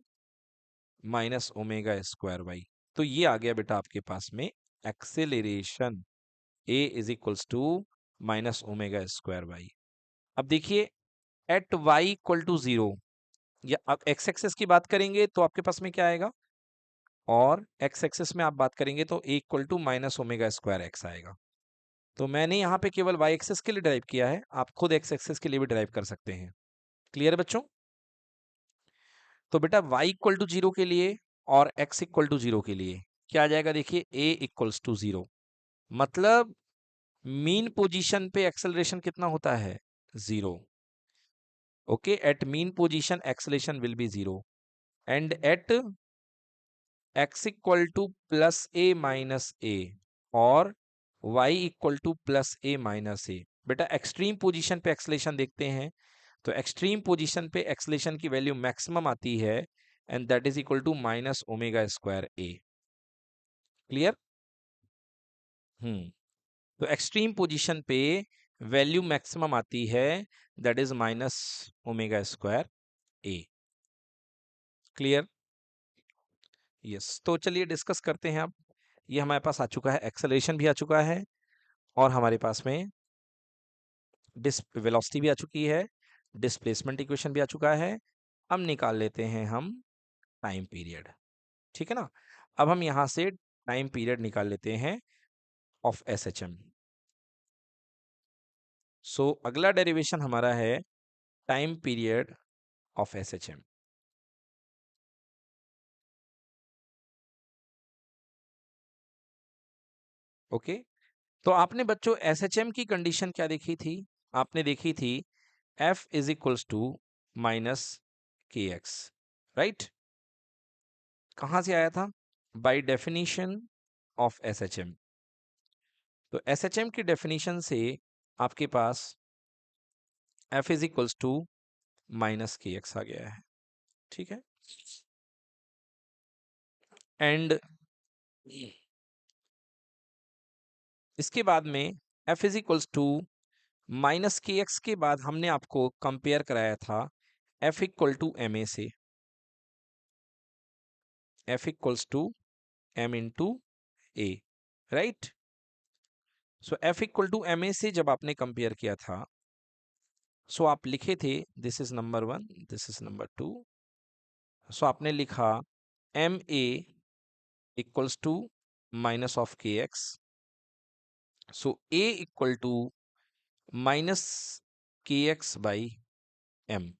minus omega square Y. तो ये आ गया बेटा आपके पास में acceleration A is equals to minus omega square Y. अब देखिए at Y equal to zero, या अब एक्स एक्सेस की बात करेंगे तो आपके पास में क्या आएगा, और एक्स एक्सेस में आप बात करेंगे तो a equal to minus omega square x आएगा। तो मैंने यहाँ पे केवल वाई एक्सेस के लिए ड्राइव किया है, आप खुद एक्स एक्सेस के लिए भी ड्राइव कर सकते हैं। क्लियर बच्चों? तो बेटा y इक्वल टू जीरो के लिए और x इक्वल टू जीरो के लिए क्या आ जाएगा? देखिए a इक्वल्स टू जीरो, मतलब मीन पोजीशन पे एक्सेलरेशन कितना होता है? Zero. Okay, at mean position acceleration will be zero, and at x equal to plus a minus a और y equal to plus a minus a. बेटा extreme position पे acceleration देखते हैं, तो एक्सट्रीम पोजीशन पे एक्सेलरेशन की value maximum आती है, and that is equal to minus omega square a. Clear? तो एक्सट्रीम पोजीशन पे वैल्यू मैक्सिमम आती है, that is minus omega square a. Clear? Yes, तो चलिए डिस्कस करते हैं अब। ये हमारे पास आ चुका है, एक्सेलरेशन भी आ चुका है, और हमारे पास में वेलोसिटी भी आ चुकी है, डिस्प्लेसमेंट इक्वेशन भी आ चुका है। अब निकाल लेते हैं हम टाइम पीरियड। ठीक है ना? अब हम यहां से टाइम पीरियड निकाल लेते हैं ऑफ एसएचएम। सो अगला डेरिवेशन हमारा है time period of SHM। Okay, तो आपने बच्चों SHM की कंडीशन क्या देखी थी? आपने देखी थी F is equals to minus KX, right? कहां से आया था? By definition of SHM। तो SHM की डेफिनेशन से आपके पास F is equals to minus KX आ गया है, ठीक है? एंड इसके बाद में F is equals to minus KX के बाद हमने आपको कंपेयर कराया था F इक्वल टू MA से, F equals to M into A, right? So F equal to MA से जब आपने कंपेयर किया था, सो आप लिखे थे this is number 1, this is number 2। So आपने लिखा MA equals to minus of KX, so A equal to minus KX by M,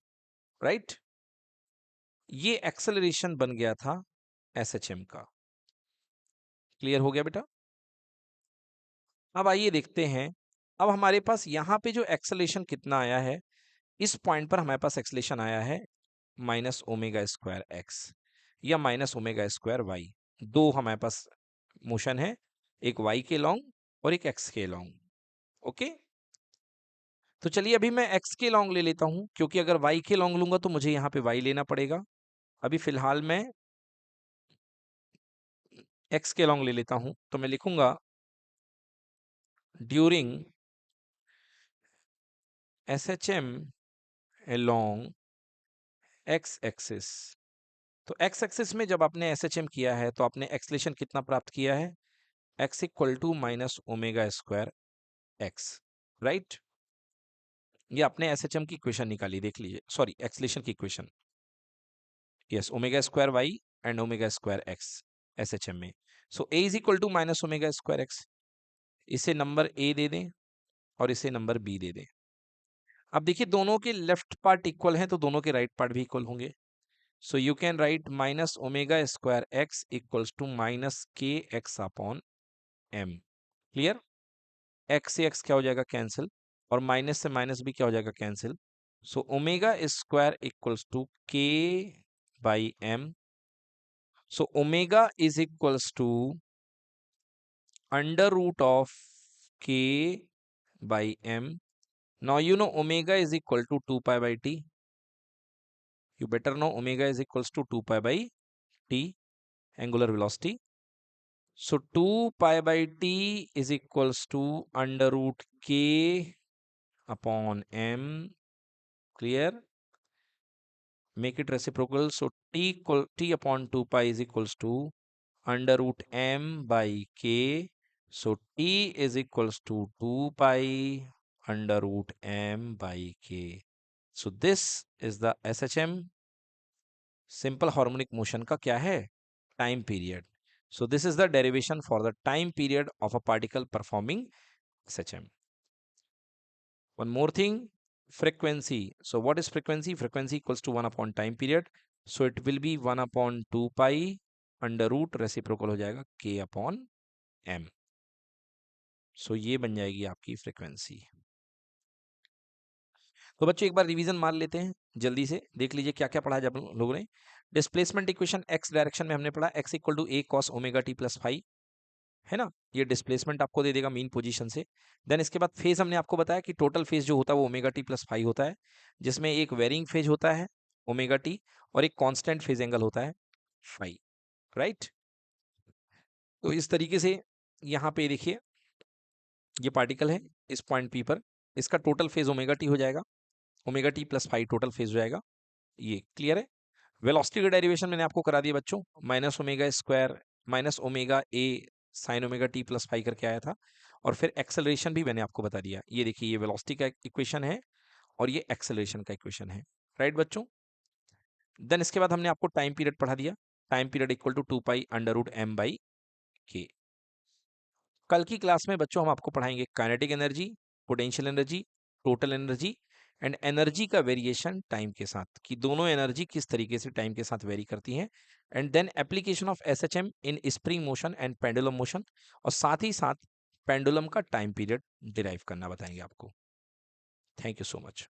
right? ये एक्सेलरेशन बन गया था SHM का। क्लियर हो गया बेटा? अब आइए देखते हैं, अब हमारे पास यहाँ पे जो एक्सेलरेशन कितना आया है, इस पॉइंट पर हमारे पास एक्सेलरेशन आया है माइनस ओमेगा स्क्वायर एक्स या माइनस ओमेगा स्क्वायर वाई। दो हमारे पास मोशन है, एक वाई के लॉन्ग और एक एक्स के लॉन्ग। ओके, तो चलिए अभी मैं एक्स के लॉन्ग ले लेता हूं, क्योंकि अगर वाई के लॉन्ग लूंगा तो मुझे यहाँ पे वाई लेना पड़ेगा। अभी फिलहाल मैं एक्स के लॉन्ग ले लेता हूं, तो मैं लिखूंगा during SHM along x axis. तो एक्स एक्सिस में जब आपने SHM किया है तो आपने एक्सलेशन कितना प्राप्त किया है? x equal to minus omega square x, right? ये आपने SHM की इक्वेशन निकाली, देख लीजिए, सॉरी एक्सलेशन की equation. Yes, omega square Y and omega square X SHM में। So a is equal to minus omega square X, इसे number a दे दें और इसे नंबर b दे दें। अब देखिए दोनों के लेफ्ट पार्ट इक्वल हैं तो दोनों के राइट पार्ट भी इक्वल होंगे। So you can write minus omega square x equals to minus kx upon m. Clear? x से x क्या हो जाएगा? कैंसिल, और माइनस से माइनस भी क्या हो जाएगा? Cancel. So omega square equals to k by m। So omega is equals to under root of k by m। Now you know omega is equal to 2 pi by t। You better know omega is equals to 2 pi by t, angular velocity. So 2 pi by t is equals to under root k upon m. Clear? Make it reciprocal. So t upon 2 pi is equals to under root m by k. So t is equals to 2 pi under root m by k. So this is the SHM simple harmonic motion का क्या है? Time period. So this is the derivation for the time period of a particle performing SHM. One more thing, frequency. So what is frequency? Frequency equals to 1 upon time period. So it will be 1 upon 2 pi under root reciprocal हो जाएगा k upon m. So ये बन जाएगी आपकी frequency. तो बच्चों एक बार revision मार लेते हैं, जल्दी से देख लीजिए क्या क्या पढ़ा जब लोगों ने। डिस्प्लेसमेंट इक्वेशन एक्स डायरेक्शन में हमने पढ़ा x equal to a cos omega t plus phi, है ना? ये डिस्प्लेसमेंट आपको दे देगा मीन पोजीशन से। देन इसके बाद फेज हमने आपको बताया कि टोटल फेज जो होता है वो ओमेगा टी प्लस फाई होता है, जिसमें एक वेरिंग फेज होता है ओमेगा टी और एक कांस्टेंट फेज एंगल होता है फाई, राइट? तो इस तरीके से यहाँ पे देखिए ये पार्टिकल है इस पॉइंट पी पर, इसका टोटल फेज ओमेगा टी हो जाएगा, omega T plus phi total phase हो जाएगा। ये क्लियर है? वेलोसिटी का डेरिवेशन मैंने आपको करा दिया बच्चों, minus omega square minus omega A sine omega T plus phi करके आया था। और फिर एक्सेलरेशन भी मैंने आपको बता दिया। ये देखिए ये वेलोसिटी का इक्वेशन है और ये एक्सेलरेशन का इक्वेशन है, राइट बच्चों? देन इसके बाद हमने आपको टाइम पीरियड पढ़ा दिया, time period equal to 2 pi under root m by K. कल की क्लास में बच्चों हम आपको पढ़ाएंगे kinetic energy, potential energy, total energy and energy का वेरिएशन टाइम के साथ, कि दोनों एनर्जी किस तरीके से टाइम के साथ वेरी करती हैं। And then application of S H M in spring motion and pendulum motion, और साथ ही साथ पेंडुलम का टाइम पीरियड डिराइव करना बताएंगे आपको। Thank you so much.